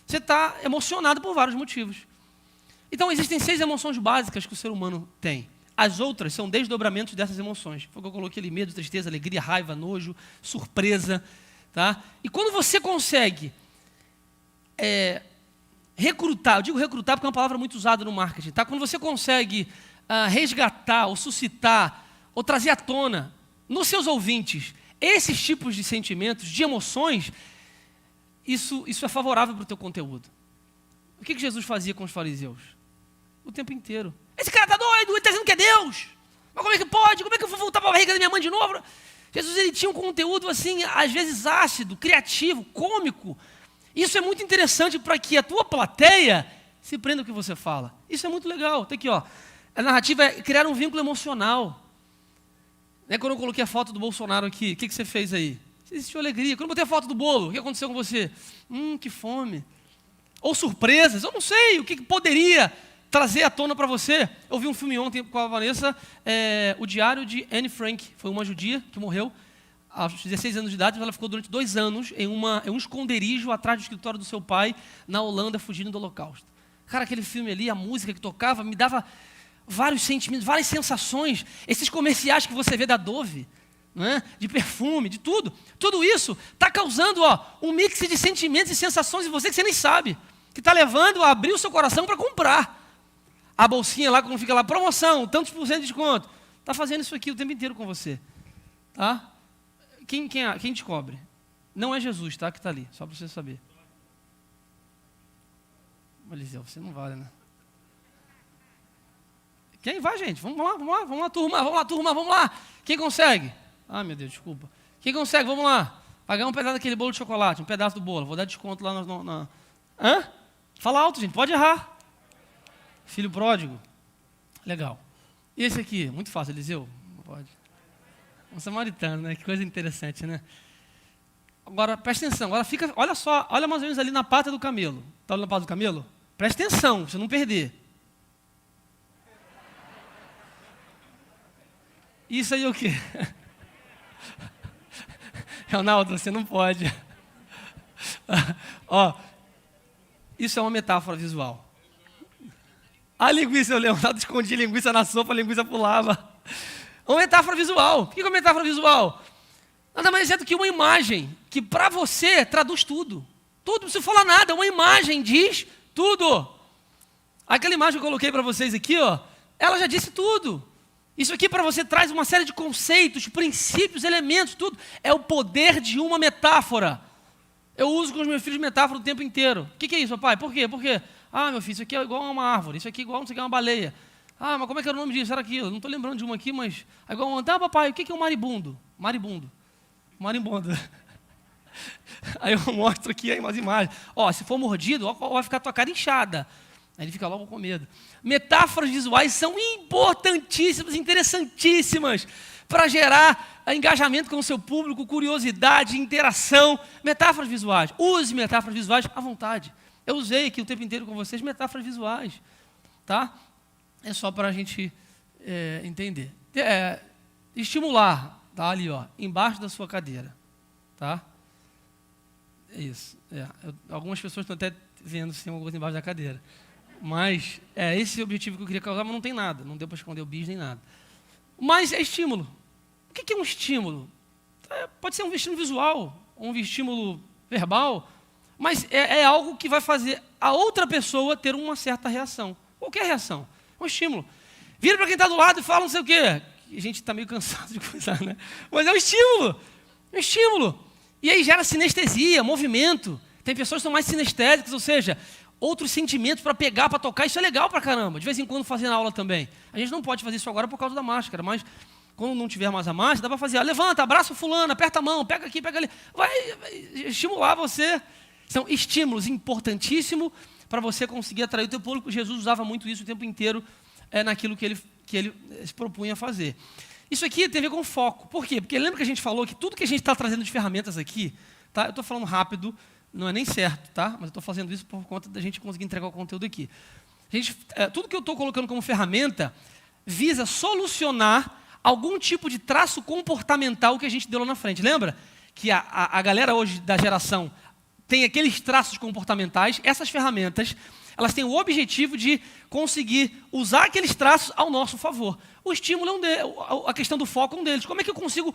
[SPEAKER 1] Você está emocionado por vários motivos. Então, existem 6 emoções básicas que o ser humano tem. As outras são desdobramentos dessas emoções. Foi o que eu coloquei ali: medo, tristeza, alegria, raiva, nojo, surpresa. Tá? E quando você consegue... recrutar, eu digo recrutar porque é uma palavra muito usada no marketing, tá? Quando você consegue resgatar, ou suscitar, ou trazer à tona nos seus ouvintes esses tipos de sentimentos, de emoções, isso é favorável para o teu conteúdo. O que Jesus fazia com os fariseus? O tempo inteiro. Esse cara está doido, ele está dizendo que é Deus. Mas como é que pode? Como é que eu vou voltar para a barriga da minha mãe de novo? Jesus, ele tinha um conteúdo assim, às vezes ácido, criativo, cômico. Isso é muito interessante para que a tua plateia se prenda ao que você fala. Isso é muito legal. Tem aqui, a narrativa é criar um vínculo emocional. Quando eu coloquei a foto do Bolsonaro aqui, o que você fez aí? Você existiu alegria. Quando eu botei a foto do bolo, o que aconteceu com você? Que fome. Ou surpresas, eu não sei o que poderia trazer à tona para você. Eu vi um filme ontem com a Vanessa, O Diário de Anne Frank. Foi uma judia que morreu aos 16 anos de idade, ela ficou durante 2 anos em um esconderijo atrás do escritório do seu pai, na Holanda, fugindo do Holocausto. Cara, aquele filme ali, a música que tocava, me dava vários sentimentos, várias sensações. Esses comerciais que você vê da Dove, não é? De perfume, de tudo. Tudo isso está causando um mix de sentimentos e sensações em você que você nem sabe. Que está levando a abrir o seu coração para comprar. A bolsinha lá, quando fica lá, promoção, tantos por cento de desconto. Está fazendo isso aqui o tempo inteiro com você. Tá? Quem descobre? Não é Jesus, tá? Que está ali, só para você saber. Eliseu, você não vale, né? Quem vai, gente? Vamos lá, turma, vamos lá. Quem consegue? Ah, meu Deus, desculpa. Quem consegue? Vamos lá. Pagar um pedaço daquele bolo de chocolate, um pedaço do bolo. Vou dar desconto lá na... Hã? Fala alto, gente, pode errar. Filho pródigo. Legal. E esse aqui? Muito fácil, Eliseu? Não pode. Um samaritano, né? Que coisa interessante, né? Agora, presta atenção. Agora fica, olha só, olha mais ou menos ali na pata do camelo. Está olhando na pata do camelo? Presta atenção, pra você não perder. Isso aí é o quê? Ronaldo, você não pode. Isso é uma metáfora visual. A linguiça, o Leonardo escondia linguiça na sopa, a linguiça pulava. Uma metáfora visual. O que é uma metáfora visual? Nada mais é do que uma imagem que para você traduz tudo. Tudo, não precisa falar nada, uma imagem diz tudo. Aquela imagem que eu coloquei para vocês aqui, ela já disse tudo. Isso aqui para você traz uma série de conceitos, princípios, elementos, tudo. É o poder de uma metáfora. Eu uso com os meus filhos metáfora o tempo inteiro. O que é isso, papai? Por quê? Porque, meu filho, isso aqui é igual a uma árvore, isso aqui é igual não sei o que, uma baleia. Mas como é que era o nome disso? Era aquilo. Não estou lembrando de uma aqui, mas é igual uma. Papai, o que é um maribundo? Maribundo. Aí eu mostro aqui umas imagens. Se for mordido, vai ficar a tua cara inchada. Aí ele fica logo com medo. Metáforas visuais são importantíssimas, interessantíssimas, para gerar engajamento com o seu público, curiosidade, interação. Metáforas visuais. Use metáforas visuais à vontade. Eu usei aqui o tempo inteiro com vocês metáforas visuais. Tá? É só para a gente entender. Estimular. Tá ali, embaixo da sua cadeira. Tá? É isso. Algumas pessoas estão até vendo se tem alguma coisa embaixo da cadeira. Mas esse é o objetivo que eu queria causar, mas não tem nada. Não deu para esconder o bis nem nada. Mas é estímulo. O que é um estímulo? Pode ser um estímulo visual, um estímulo verbal, mas é algo que vai fazer a outra pessoa ter uma certa reação. Qualquer reação. É um estímulo. Vira para quem está do lado e fala não sei o quê. A gente está meio cansado de coisar, né? Mas é um estímulo. É um estímulo. E aí gera sinestesia, movimento. Tem pessoas que são mais sinestésicas, ou seja, outros sentimentos para pegar, para tocar. Isso é legal para caramba. De vez em quando fazendo aula também. A gente não pode fazer isso agora por causa da máscara, mas quando não tiver mais a máscara, dá para fazer. Levanta, abraça o fulano, aperta a mão, pega aqui, pega ali. Vai estimular você. São estímulos importantíssimos para você conseguir atrair o teu público. Jesus usava muito isso o tempo inteiro naquilo que ele se propunha a fazer. Isso aqui tem a ver com foco. Por quê? Porque lembra que a gente falou que tudo que a gente está trazendo de ferramentas aqui, tá? Eu estou falando rápido, não é nem certo, tá? Mas eu estou fazendo isso por conta da gente conseguir entregar o conteúdo aqui. Tudo que eu estou colocando como ferramenta visa solucionar algum tipo de traço comportamental que a gente deu lá na frente. Lembra que a galera hoje da geração tem aqueles traços comportamentais? Essas ferramentas, elas têm o objetivo de conseguir usar aqueles traços ao nosso favor. O estímulo é um deles, a questão do foco é um deles. Como é que eu consigo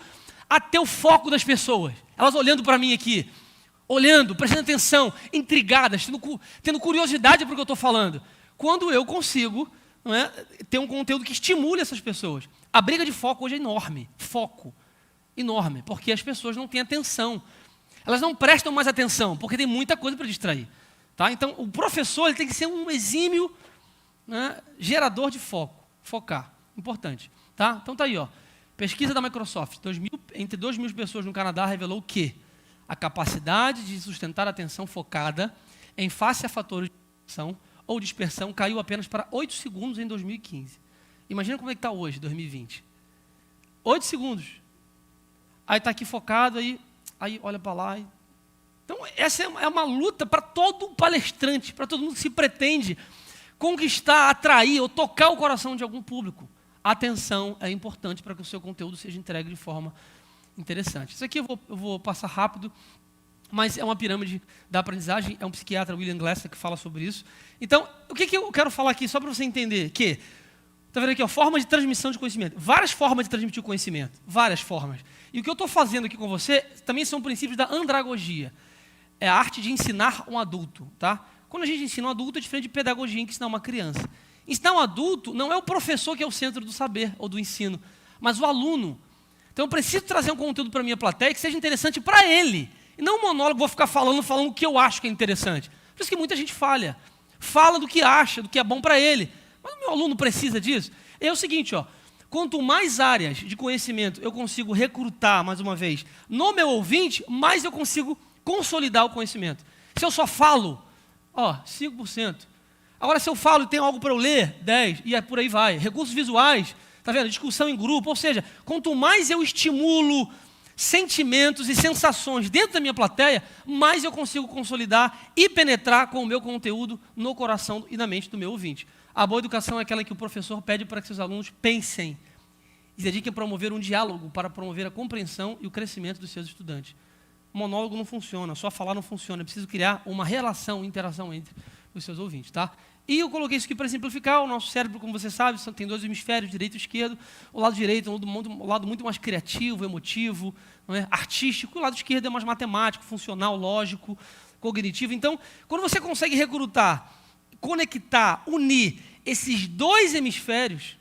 [SPEAKER 1] ater o foco das pessoas? Elas olhando para mim aqui, olhando, prestando atenção, intrigadas, tendo curiosidade para o que eu estou falando. Quando eu consigo ter um conteúdo que estimule essas pessoas. A briga de foco hoje é enorme. Foco. Enorme. Porque as pessoas não têm atenção. Elas não prestam mais atenção, porque tem muita coisa para distrair. Tá? Então, o professor ele tem que ser um exímio gerador de foco. Focar. Importante. Tá? Então, tá aí. Pesquisa da Microsoft. Entre 2.000 pessoas no Canadá revelou que a capacidade de sustentar a atenção focada em face a fatores de distração ou dispersão caiu apenas para 8 segundos em 2015. Imagina como é que está hoje, 2020. 8 segundos. Aí está aqui focado, aí olha para lá. Então, essa é uma luta para todo palestrante, para todo mundo que se pretende conquistar, atrair ou tocar o coração de algum público. A atenção é importante para que o seu conteúdo seja entregue de forma interessante. Isso aqui eu vou passar rápido, mas é uma pirâmide da aprendizagem, é um psiquiatra, William Glasser, que fala sobre isso. Então, o que eu quero falar aqui, só para você entender, que, está vendo aqui, forma de transmissão de conhecimento. Várias formas de transmitir o conhecimento, várias formas. E o que eu estou fazendo aqui com você, também são princípios da andragogia. É a arte de ensinar um adulto, tá? Quando a gente ensina um adulto, é diferente de pedagogia em que ensinar uma criança. Ensinar um adulto não é o professor que é o centro do saber ou do ensino, mas o aluno. Então, eu preciso trazer um conteúdo para a minha plateia que seja interessante para ele. E não um monólogo, vou ficar falando o que eu acho que é interessante. Por isso que muita gente falha. Fala do que acha, do que é bom para ele. Mas o meu aluno precisa disso. É o seguinte, quanto mais áreas de conhecimento eu consigo recrutar, mais uma vez, no meu ouvinte, mais eu consigo consolidar o conhecimento. Se eu só falo, 5%. Agora, se eu falo e tenho algo para eu ler, 10%, e por aí vai. Recursos visuais, tá vendo? Discussão em grupo, ou seja, quanto mais eu estimulo sentimentos e sensações dentro da minha plateia, mais eu consigo consolidar e penetrar com o meu conteúdo no coração e na mente do meu ouvinte. A boa educação é aquela em que o professor pede para que seus alunos pensem e se dediquem a promover um diálogo para promover a compreensão e o crescimento dos seus estudantes. O monólogo não funciona, só falar não funciona, é preciso criar uma relação, interação entre os seus ouvintes, tá? E eu coloquei isso aqui para simplificar. O nosso cérebro, como você sabe, tem 2 hemisférios, direito e esquerdo. O lado direito é um lado muito mais criativo, emotivo, artístico. O lado esquerdo é mais matemático, funcional, lógico, cognitivo. Então, quando você consegue recrutar, conectar, unir esses 2 hemisférios,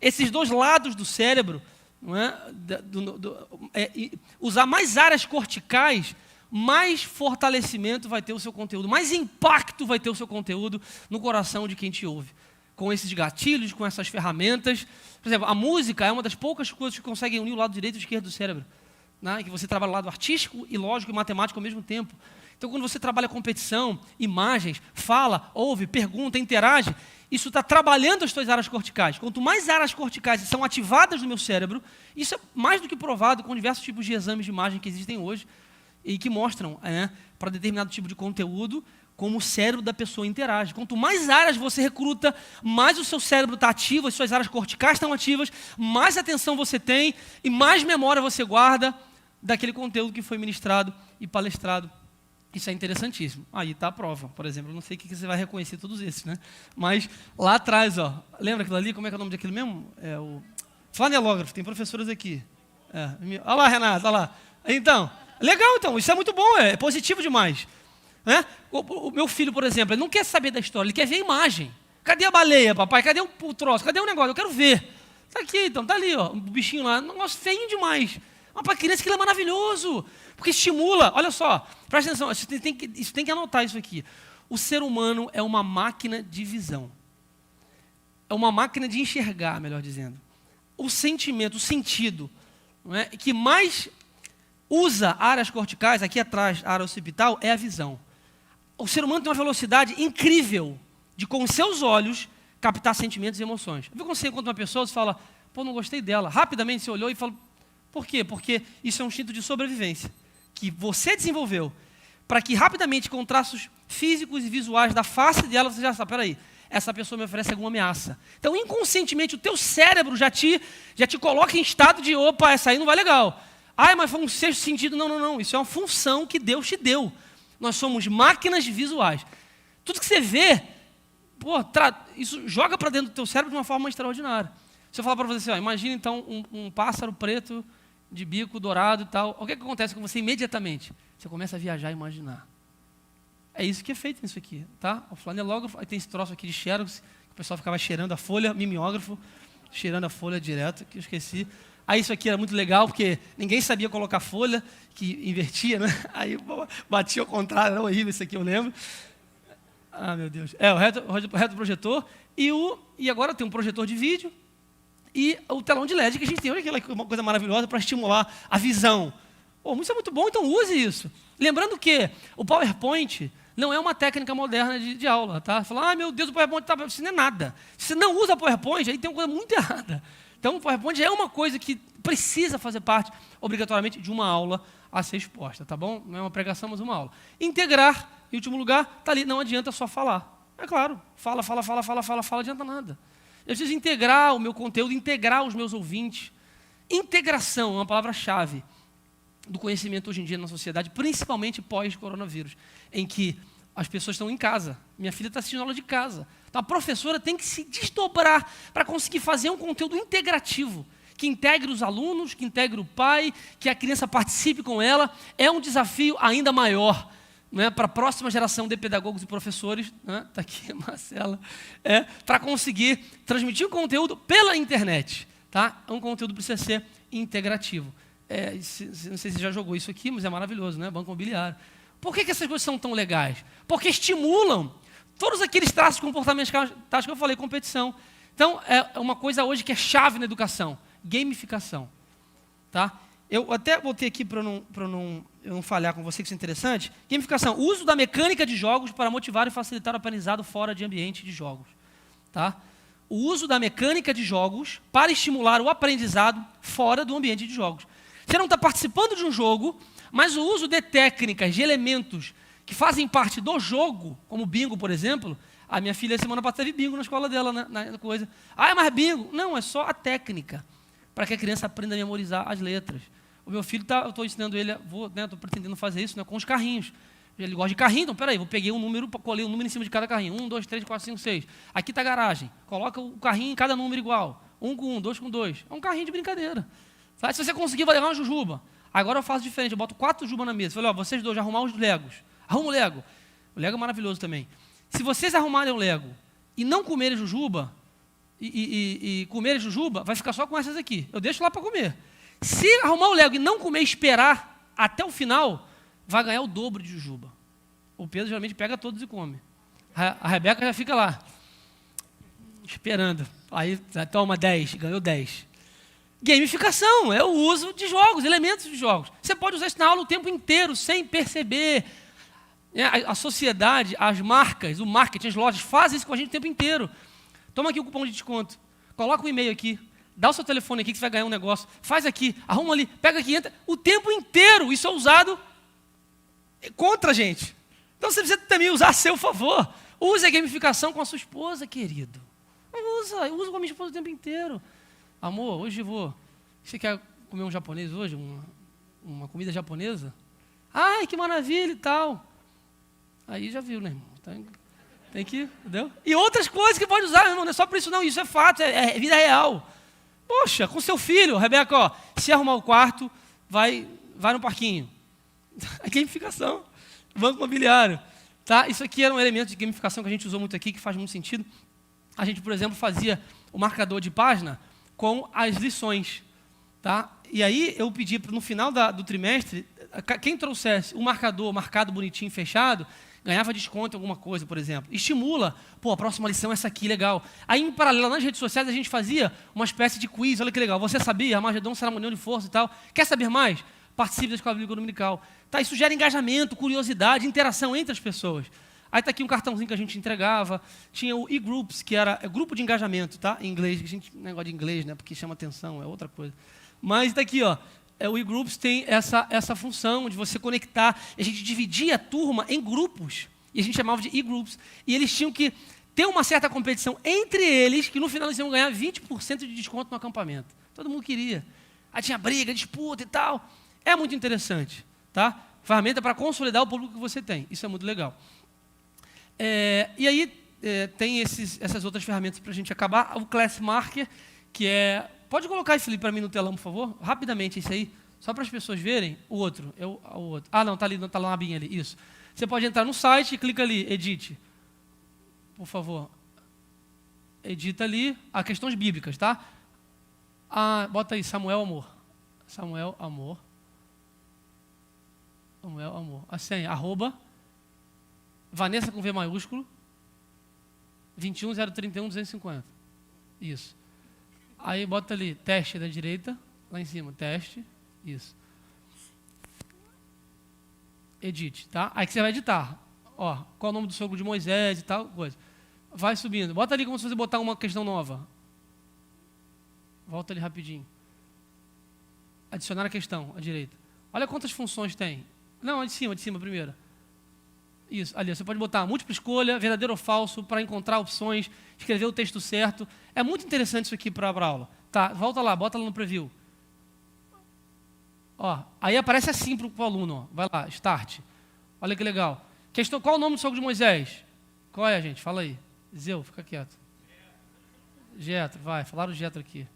[SPEAKER 1] esses dois lados do cérebro, não é? Usar mais áreas corticais, mais fortalecimento vai ter o seu conteúdo, mais impacto vai ter o seu conteúdo no coração de quem te ouve. Com esses gatilhos, com essas ferramentas. Por exemplo, a música é uma das poucas coisas que conseguem unir o lado direito e o esquerdo do cérebro. Né? Que você trabalha o lado artístico e lógico e matemático ao mesmo tempo. Então, quando você trabalha competição, imagens, fala, ouve, pergunta, interage, isso está trabalhando as suas áreas corticais. Quanto mais áreas corticais são ativadas no meu cérebro, isso é mais do que provado com diversos tipos de exames de imagem que existem hoje e que mostram, para determinado tipo de conteúdo, como o cérebro da pessoa interage. Quanto mais áreas você recruta, mais o seu cérebro está ativo, as suas áreas corticais estão ativas, mais atenção você tem e mais memória você guarda daquele conteúdo que foi ministrado e palestrado. Isso é interessantíssimo. Aí está a prova, por exemplo. Eu não sei o que você vai reconhecer todos esses, né? Mas lá atrás, ó, lembra aquilo ali? Como é que é o nome daquele mesmo? É o flanelógrafo, tem professores aqui. Olha lá, Renato, olha lá. Então, legal, então, isso é muito bom, é positivo demais. Né? O meu filho, por exemplo, ele não quer saber da história, ele quer ver a imagem. Cadê a baleia, papai? Cadê o troço? Cadê o negócio? Eu quero ver. Está aqui, então, está ali, ó, o bichinho lá. Nossa, feio demais. Mas para criança aquilo é maravilhoso, porque estimula. Olha só, presta atenção, isso tem que anotar isso aqui. O ser humano é uma máquina de visão. É uma máquina de enxergar, melhor dizendo. O sentimento, o sentido, não é, que mais usa áreas corticais, aqui atrás, a área occipital, é a visão. O ser humano tem uma velocidade incrível de, com seus olhos, captar sentimentos e emoções. Viu quando você encontra uma pessoa, você fala, pô, não gostei dela. Rapidamente você olhou e falou, por quê? Porque isso é um instinto de sobrevivência que você desenvolveu para que rapidamente, com traços físicos e visuais da face dela, você já sabe, peraí, essa pessoa me oferece alguma ameaça. Então, inconscientemente, o teu cérebro já te coloca em estado de, opa, essa aí não vai legal. Ai, mas foi um sexto sentido. Não. Isso é uma função que Deus te deu. Nós somos máquinas visuais. Tudo que você vê, isso joga para dentro do teu cérebro de uma forma extraordinária. Se eu falar para você assim, imagina então um pássaro preto de bico dourado e tal. O que acontece com você imediatamente? Você começa a viajar e imaginar. É isso que é feito nisso aqui, tá? O flanelógrafo, aí tem esse troço aqui de xerox, que o pessoal ficava cheirando a folha, mimeógrafo, cheirando a folha direto, que eu esqueci. Aí isso aqui era muito legal, porque ninguém sabia colocar folha, que invertia, né? Aí batia ao contrário, era horrível isso aqui, eu lembro. Ah, meu Deus. O retroprojetor, e agora tem um projetor de vídeo, e o telão de LED que a gente tem. Olha aquela uma coisa maravilhosa para estimular a visão. Isso é muito bom, então use isso. Lembrando que o PowerPoint não é uma técnica moderna de aula, tá? Falar, meu Deus, o PowerPoint isso não é nada. Se você não usa o PowerPoint, aí tem uma coisa muito errada. Então, o PowerPoint é uma coisa que precisa fazer parte, obrigatoriamente, de uma aula a ser exposta, tá bom? Não é uma pregação, mas uma aula. Integrar, em último lugar, está ali, não adianta só falar. É claro, fala, não adianta nada. Eu preciso integrar o meu conteúdo, integrar os meus ouvintes. Integração é uma palavra-chave do conhecimento hoje em dia na sociedade, principalmente pós-coronavírus, em que as pessoas estão em casa. Minha filha está assistindo aula de casa. Então, a professora tem que se desdobrar para conseguir fazer um conteúdo integrativo, que integre os alunos, que integre o pai, que a criança participe com ela. É um desafio ainda maior, né, para a próxima geração de pedagogos e professores, né, está aqui a Marcela, para conseguir transmitir o conteúdo pela internet. Tá? Um conteúdo precisa ser integrativo. Não sei se você já jogou isso aqui, mas é maravilhoso, né? Banco imobiliário. Por que essas coisas são tão legais? Porque estimulam todos aqueles traços comportamentais que eu falei, competição. Então, é uma coisa hoje que é chave na educação, gamificação. Tá? Eu até botei aqui para eu não falhar com você, que isso é interessante. Gamificação, uso da mecânica de jogos para motivar e facilitar o aprendizado fora de ambiente de jogos. Tá? O uso da mecânica de jogos para estimular o aprendizado fora do ambiente de jogos. Você não está participando de um jogo, mas o uso de técnicas, de elementos que fazem parte do jogo, como bingo, por exemplo. A minha filha, semana passada, teve bingo na escola dela, na coisa. Mas bingo? Não, é só a técnica, para que a criança aprenda a memorizar as letras. O meu filho, eu estou ensinando ele, estou pretendendo fazer isso, né, com os carrinhos. Ele gosta de carrinho, então, peraí, peguei um número, colei um número em cima de cada carrinho. 1, 2, 3, 4, 5, 6. Aqui está a garagem. Coloca o carrinho em cada número igual. 1 com 1, 2 com 2. É um carrinho de brincadeira. Sabe? Se você conseguir, vai levar uma jujuba. Agora eu faço diferente, eu boto 4 jujubas na mesa. Falei, vocês dois, já arrumar os Legos. Arruma o Lego. O Lego é maravilhoso também. Se vocês arrumarem o Lego e não comerem jujuba, e comer jujuba, vai ficar só com essas aqui. Eu deixo lá para comer. Se arrumar o Lego e não comer e esperar até o final, vai ganhar o dobro de jujuba. O Pedro geralmente pega todos e come. A Rebeca já fica lá, esperando. Aí toma 10, ganhou 10. Gamificação é o uso de jogos, elementos de jogos. Você pode usar isso na aula o tempo inteiro, sem perceber. A sociedade, as marcas, o marketing, as lojas fazem isso com a gente o tempo inteiro. Toma aqui o cupom de desconto, coloca um e-mail aqui, dá o seu telefone aqui que você vai ganhar um negócio, faz aqui, arruma ali, pega aqui, entra. O tempo inteiro isso é usado contra a gente. Então você precisa também usar a seu favor. Use a gamificação com a sua esposa, querido. Eu uso com a minha esposa o tempo inteiro. Amor, hoje você quer comer um japonês hoje? Uma comida japonesa? Ai, que maravilha e tal. Aí já viu, né, irmão? Tem que, entendeu? E outras coisas que pode usar, irmão, não é só por isso não, isso é fato, é vida real. Poxa, com seu filho, Rebeca, ó, se arrumar o quarto, vai no parquinho. A gamificação, banco imobiliário. Tá? Isso aqui era um elemento de gamificação que a gente usou muito aqui, que faz muito sentido. A gente, por exemplo, fazia o marcador de página com as lições. Tá? E aí eu pedi no final do trimestre, quem trouxesse o marcador marcado bonitinho, fechado, ganhava desconto em alguma coisa, por exemplo. Estimula, a próxima lição é essa aqui, legal. Aí, em paralelo, nas redes sociais, a gente fazia uma espécie de quiz, olha que legal. Você sabia? Armagedon será uma união de força e tal. Quer saber mais? Participe da Escola Bíblica Dominical. Tá, isso gera engajamento, curiosidade, interação entre as pessoas. Aí está aqui um cartãozinho que a gente entregava. Tinha o e-groups, que era grupo de engajamento, tá? Em inglês. A gente negócio de inglês, né? Porque chama atenção, é outra coisa. Mas está aqui, ó. O e-groups tem essa função de você conectar. A gente dividia a turma em grupos. E a gente chamava de e-groups. E eles tinham que ter uma certa competição entre eles, que no final eles iam ganhar 20% de desconto no acampamento. Todo mundo queria. Aí tinha briga, disputa e tal. É muito interessante, tá? Ferramenta para consolidar o público que você tem. Isso é muito legal. E aí tem essas outras ferramentas para a gente acabar. O Class Marker, que é... Pode colocar esse ali para mim no telão, por favor? Rapidamente, esse aí. Só para as pessoas verem. O outro. O outro. Ah, não, está ali, está lá na abinha ali. Isso. Você pode entrar no site e clica ali, edite. Por favor. Edita ali. Questões bíblicas, tá? Bota aí, Samuel Amor. Samuel Amor. Samuel Amor. A senha, @Vanessa com V maiúsculo, 21031-250. Isso. Aí bota ali, teste da direita, lá em cima, teste, isso. Edite, tá? Aí que você vai editar. Ó, qual é o nome do sogro de Moisés e tal, coisa. Vai subindo. Bota ali como se você botar uma questão nova. Volta ali rapidinho. Adicionar a questão, à direita. Olha quantas funções tem. Não, a de cima primeiro. Isso, ali, você pode botar múltipla escolha, verdadeiro ou falso, para encontrar opções, escrever o texto certo. É muito interessante isso aqui para a aula. Tá, volta lá, bota lá no preview. Ó, aí aparece assim para o aluno. Ó. Vai lá, start. Olha que legal. Questão, qual o nome do sogro de Moisés? Qual é, gente? Fala aí. Zeu, fica quieto. Jetro, vai, falaram o Jetro aqui.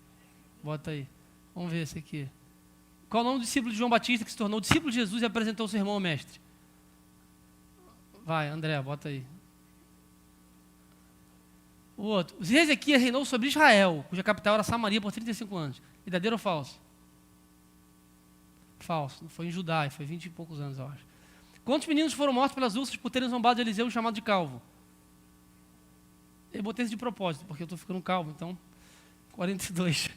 [SPEAKER 1] Bota aí. Vamos ver esse aqui. Qual o nome do discípulo de João Batista que se tornou discípulo de Jesus e apresentou o sermão ao mestre? Vai, André, bota aí. O outro. Ezequias reinou sobre Israel, cuja capital era Samaria por 35 anos. Verdadeiro ou falso? Falso. Foi em Judá, foi 20 e poucos anos, eu acho. Quantos meninos foram mortos pelas ursas por terem zombado de Eliseu, chamado de calvo? Eu botei isso de propósito, porque eu estou ficando calvo, então... 42.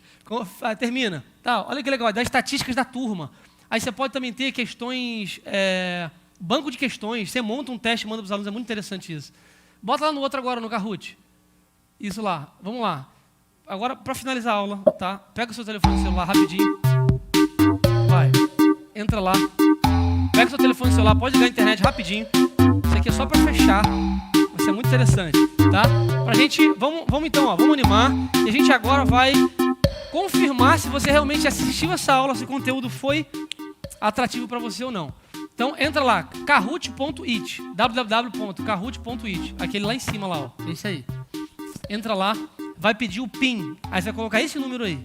[SPEAKER 1] Termina. Tá, olha que legal, das estatísticas da turma. Aí você pode também ter questões... banco de questões, você monta um teste e manda para os alunos, é muito interessante isso. Bota lá no outro agora, no Kahoot. Isso lá, vamos lá. Agora, para finalizar a aula, tá? Pega o seu telefone celular rapidinho. Vai, entra lá. Pega o seu telefone celular, pode ligar a internet rapidinho. Isso aqui é só para fechar. Vai ser muito interessante, tá? Pra gente, vamos então, ó, vamos animar. E a gente agora vai confirmar se você realmente assistiu essa aula, se o conteúdo foi atrativo para você ou não. Então, entra lá, kahoot.it, www.kahoot.it, aquele lá em cima lá, ó, esse aí. Entra lá, vai pedir o PIN, aí você vai colocar esse número aí.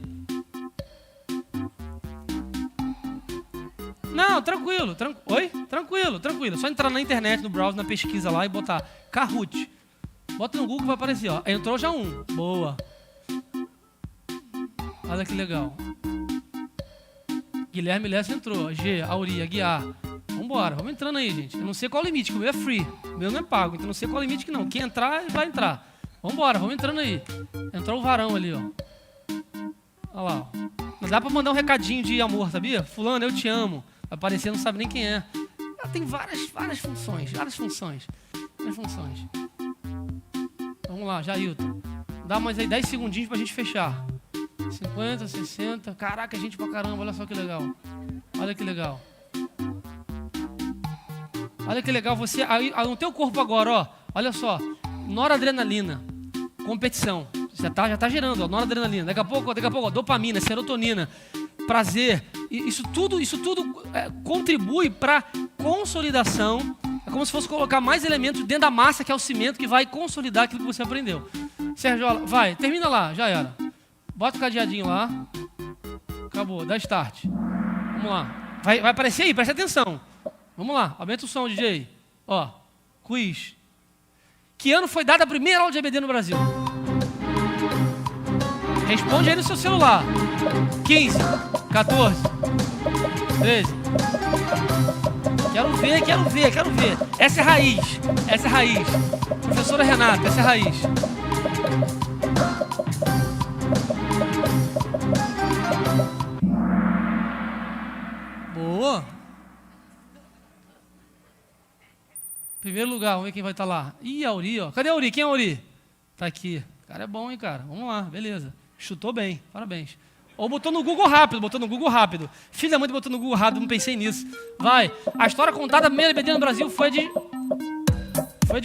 [SPEAKER 1] Não, tranquilo. Oi? Tranquilo. Só entrar na internet, no browser, na pesquisa lá e botar Kahoot. Bota no Google que vai aparecer, ó. Entrou já um. Boa. Olha que legal. Guilherme Lessa entrou. G, Auri, Aguiar. Vambora, vamos entrando aí, gente. Eu não sei qual é o limite, que o meu é free. O meu não é pago, então não sei qual é o limite que não. Quem entrar, vai entrar. Vambora, vamos entrando aí. Entrou o varão ali, ó. Olha lá, ó. Não dá pra mandar um recadinho de amor, sabia? Fulano, eu te amo. Vai aparecer, não sabe nem quem é. Ela tem várias funções. Vamos lá, Jailton. Dá mais aí 10 segundinhos pra gente fechar. 50, 60. Caraca, gente pra caramba, olha só que legal. Olha que legal. Olha que legal, você aí, no teu corpo agora, ó. Olha só, noradrenalina, competição. Já tá gerando, ó, noradrenalina. Daqui a pouco, ó, dopamina, serotonina, prazer. Isso tudo contribui para consolidação. É como se fosse colocar mais elementos dentro da massa, que é o cimento, que vai consolidar aquilo que você aprendeu. Sérgio, vai, termina lá, já era. Bota o cadeadinho lá. Acabou, dá start. Vamos lá. Vai aparecer aí, presta atenção. Vamos lá, aumenta o som, DJ. Ó, quiz. Que ano foi dada a primeira aula de EBD no Brasil? Responde aí no seu celular. 15, 14, 13. Quero ver. Essa é raiz. Professora Renata, essa é raiz. Boa. Primeiro lugar, vamos ver quem vai estar lá. Ih, Auri, ó. Cadê a Auri? Quem é a Auri? Tá aqui. O cara é bom, hein, cara? Vamos lá, beleza. Chutou bem, parabéns. Ou botou no Google rápido. Filho da mãe botou no Google rápido, não pensei nisso. Vai. A história contada da primeira EBD no Brasil foi de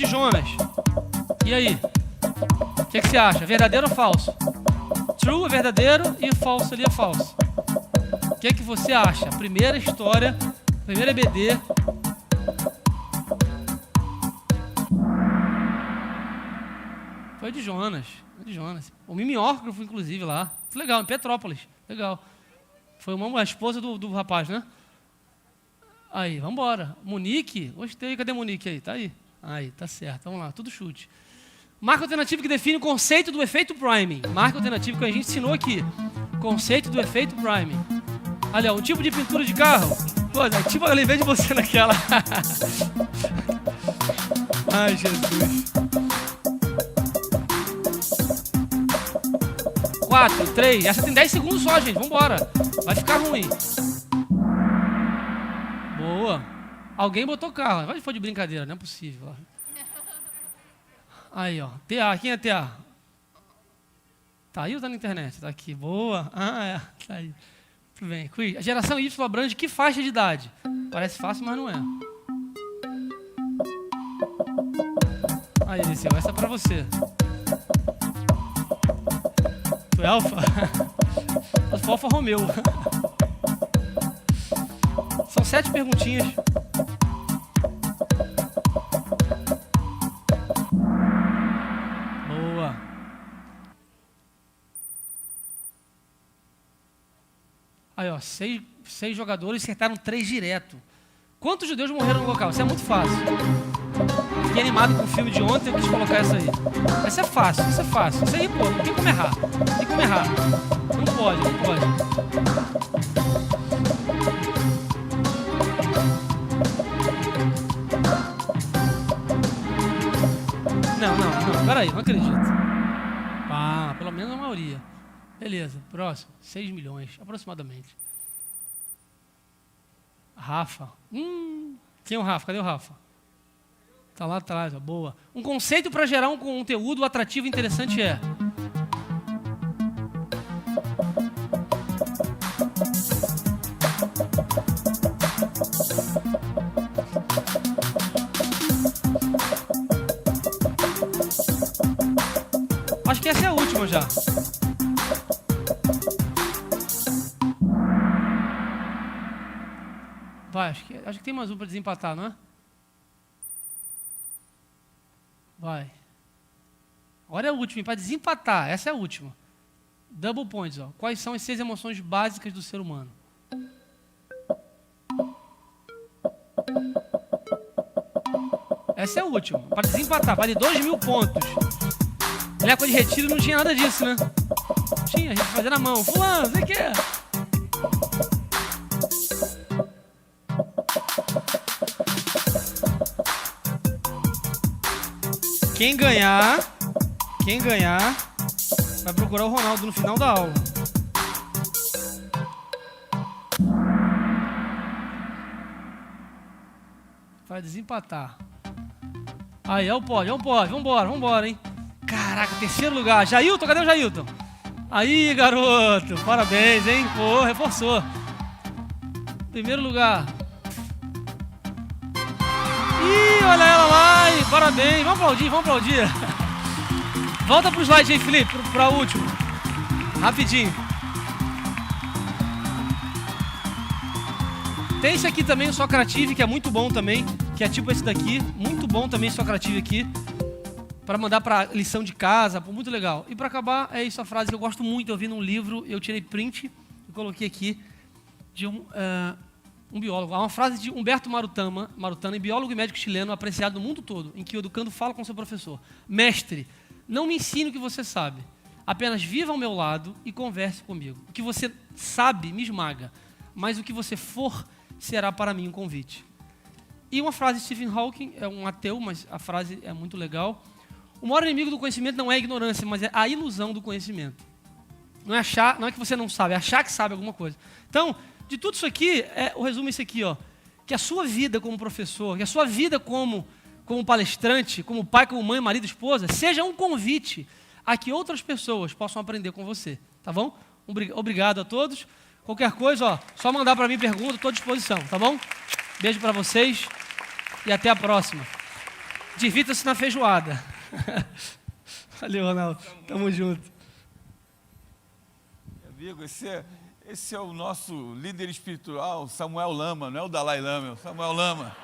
[SPEAKER 1] Jonas. E aí? O que você acha? Verdadeiro ou falso? True é verdadeiro e falso ali é falso. O que você acha? A primeira história, primeira EBD. Foi de Jonas. O mimeógrafo, inclusive, lá. Legal, em Petrópolis. Legal. Foi a esposa do rapaz, né? Aí, vambora. Monique, gostei. Cadê Monique aí? Tá aí. Aí, tá certo. Vamos lá, tudo chute. Marca alternativo que define o conceito do efeito priming. Marca alternativo que a gente ensinou aqui. Conceito do efeito priming. Olha, um tipo de pintura de carro. Pô, tipo, eu lembrei de você naquela. Ai, Jesus. 4, 3, essa tem 10 segundos só, gente, vambora. Vai ficar ruim. Boa. Alguém botou carro. Vai, foi de brincadeira, não é possível. Aí, ó. TA, quem é TA? Tá aí ou tá na internet? Tá aqui, boa. Ah, é, tá aí. Tudo bem. A geração Y abrange que faixa de idade? Parece fácil, mas não é. Aí, Eliseu, essa é pra você. Tu é Alfa? Eu sou Alfa Romeo. São 7 perguntinhas. Boa. Aí, ó, 6 jogadores acertaram 3 direto. Quantos judeus morreram no local? Isso é muito fácil. Fiquei animado com o filme de ontem, eu quis colocar essa aí. Essa é fácil. Isso aí, pô, não tem como errar. Não pode. Não, peraí, não acredito. Ah, pelo menos a maioria. Beleza, próximo. 6 milhões, aproximadamente. Rafa. Quem é o Rafa? Cadê o Rafa? Tá lá atrás, ó. Boa. Um conceito para gerar um conteúdo atrativo e interessante é... Acho que essa é a última já. Vai, acho que tem mais um para desempatar, não é? Vai. Agora é a última, para desempatar. Essa é a última. Double points, ó. Quais são as 6 emoções básicas do ser humano? Essa é a última. Para desempatar, vale 2.000 pontos. Na época de retiro não tinha nada disso, né? Tinha, a gente fazia na mão. Fulano, não sei o que. Quem ganhar, vai procurar o Ronaldo no final da aula. Vai desempatar. Aí, é o pódio. Vambora, hein? Caraca, terceiro lugar. Jailton, cadê o Jailton? Aí, garoto, parabéns, hein? Pô, reforçou. Primeiro lugar. Ih, olha ela lá, hein? Parabéns, vamos aplaudir. Volta pro slide aí, Felipe, pra último. Rapidinho. Tem esse aqui também, o Socrative, que é muito bom também, que é tipo esse daqui. Muito bom também o Socrative aqui, para mandar para lição de casa, muito legal. E para acabar, é isso a frase que eu gosto muito, eu vi num livro, eu tirei print e coloquei aqui, de um biólogo. Há uma frase de Humberto Marutana, biólogo e médico chileno, apreciado no mundo todo, em que o educando fala com seu professor: mestre, não me ensine o que você sabe, apenas viva ao meu lado e converse comigo. O que você sabe me esmaga, mas o que você for será para mim um convite. E uma frase de Stephen Hawking, é um ateu, mas a frase é muito legal: o maior inimigo do conhecimento não é a ignorância, mas é a ilusão do conhecimento. Não é que você não sabe, é achar que sabe alguma coisa. Então, de tudo isso aqui, o resumo é esse aqui, ó, que a sua vida como professor, que a sua vida como palestrante, como pai, como mãe, marido, esposa, seja um convite a que outras pessoas possam aprender com você, tá bom? Obrigado a todos. Qualquer coisa, ó, só mandar para mim pergunta, estou à disposição, tá bom? Beijo para vocês e até a próxima. Divirta-se na feijoada. Valeu, Ronaldo. Tamo junto.
[SPEAKER 2] Amigo, esse é o nosso líder espiritual, Samuel Lama, não é o Dalai Lama, é o Samuel Lama.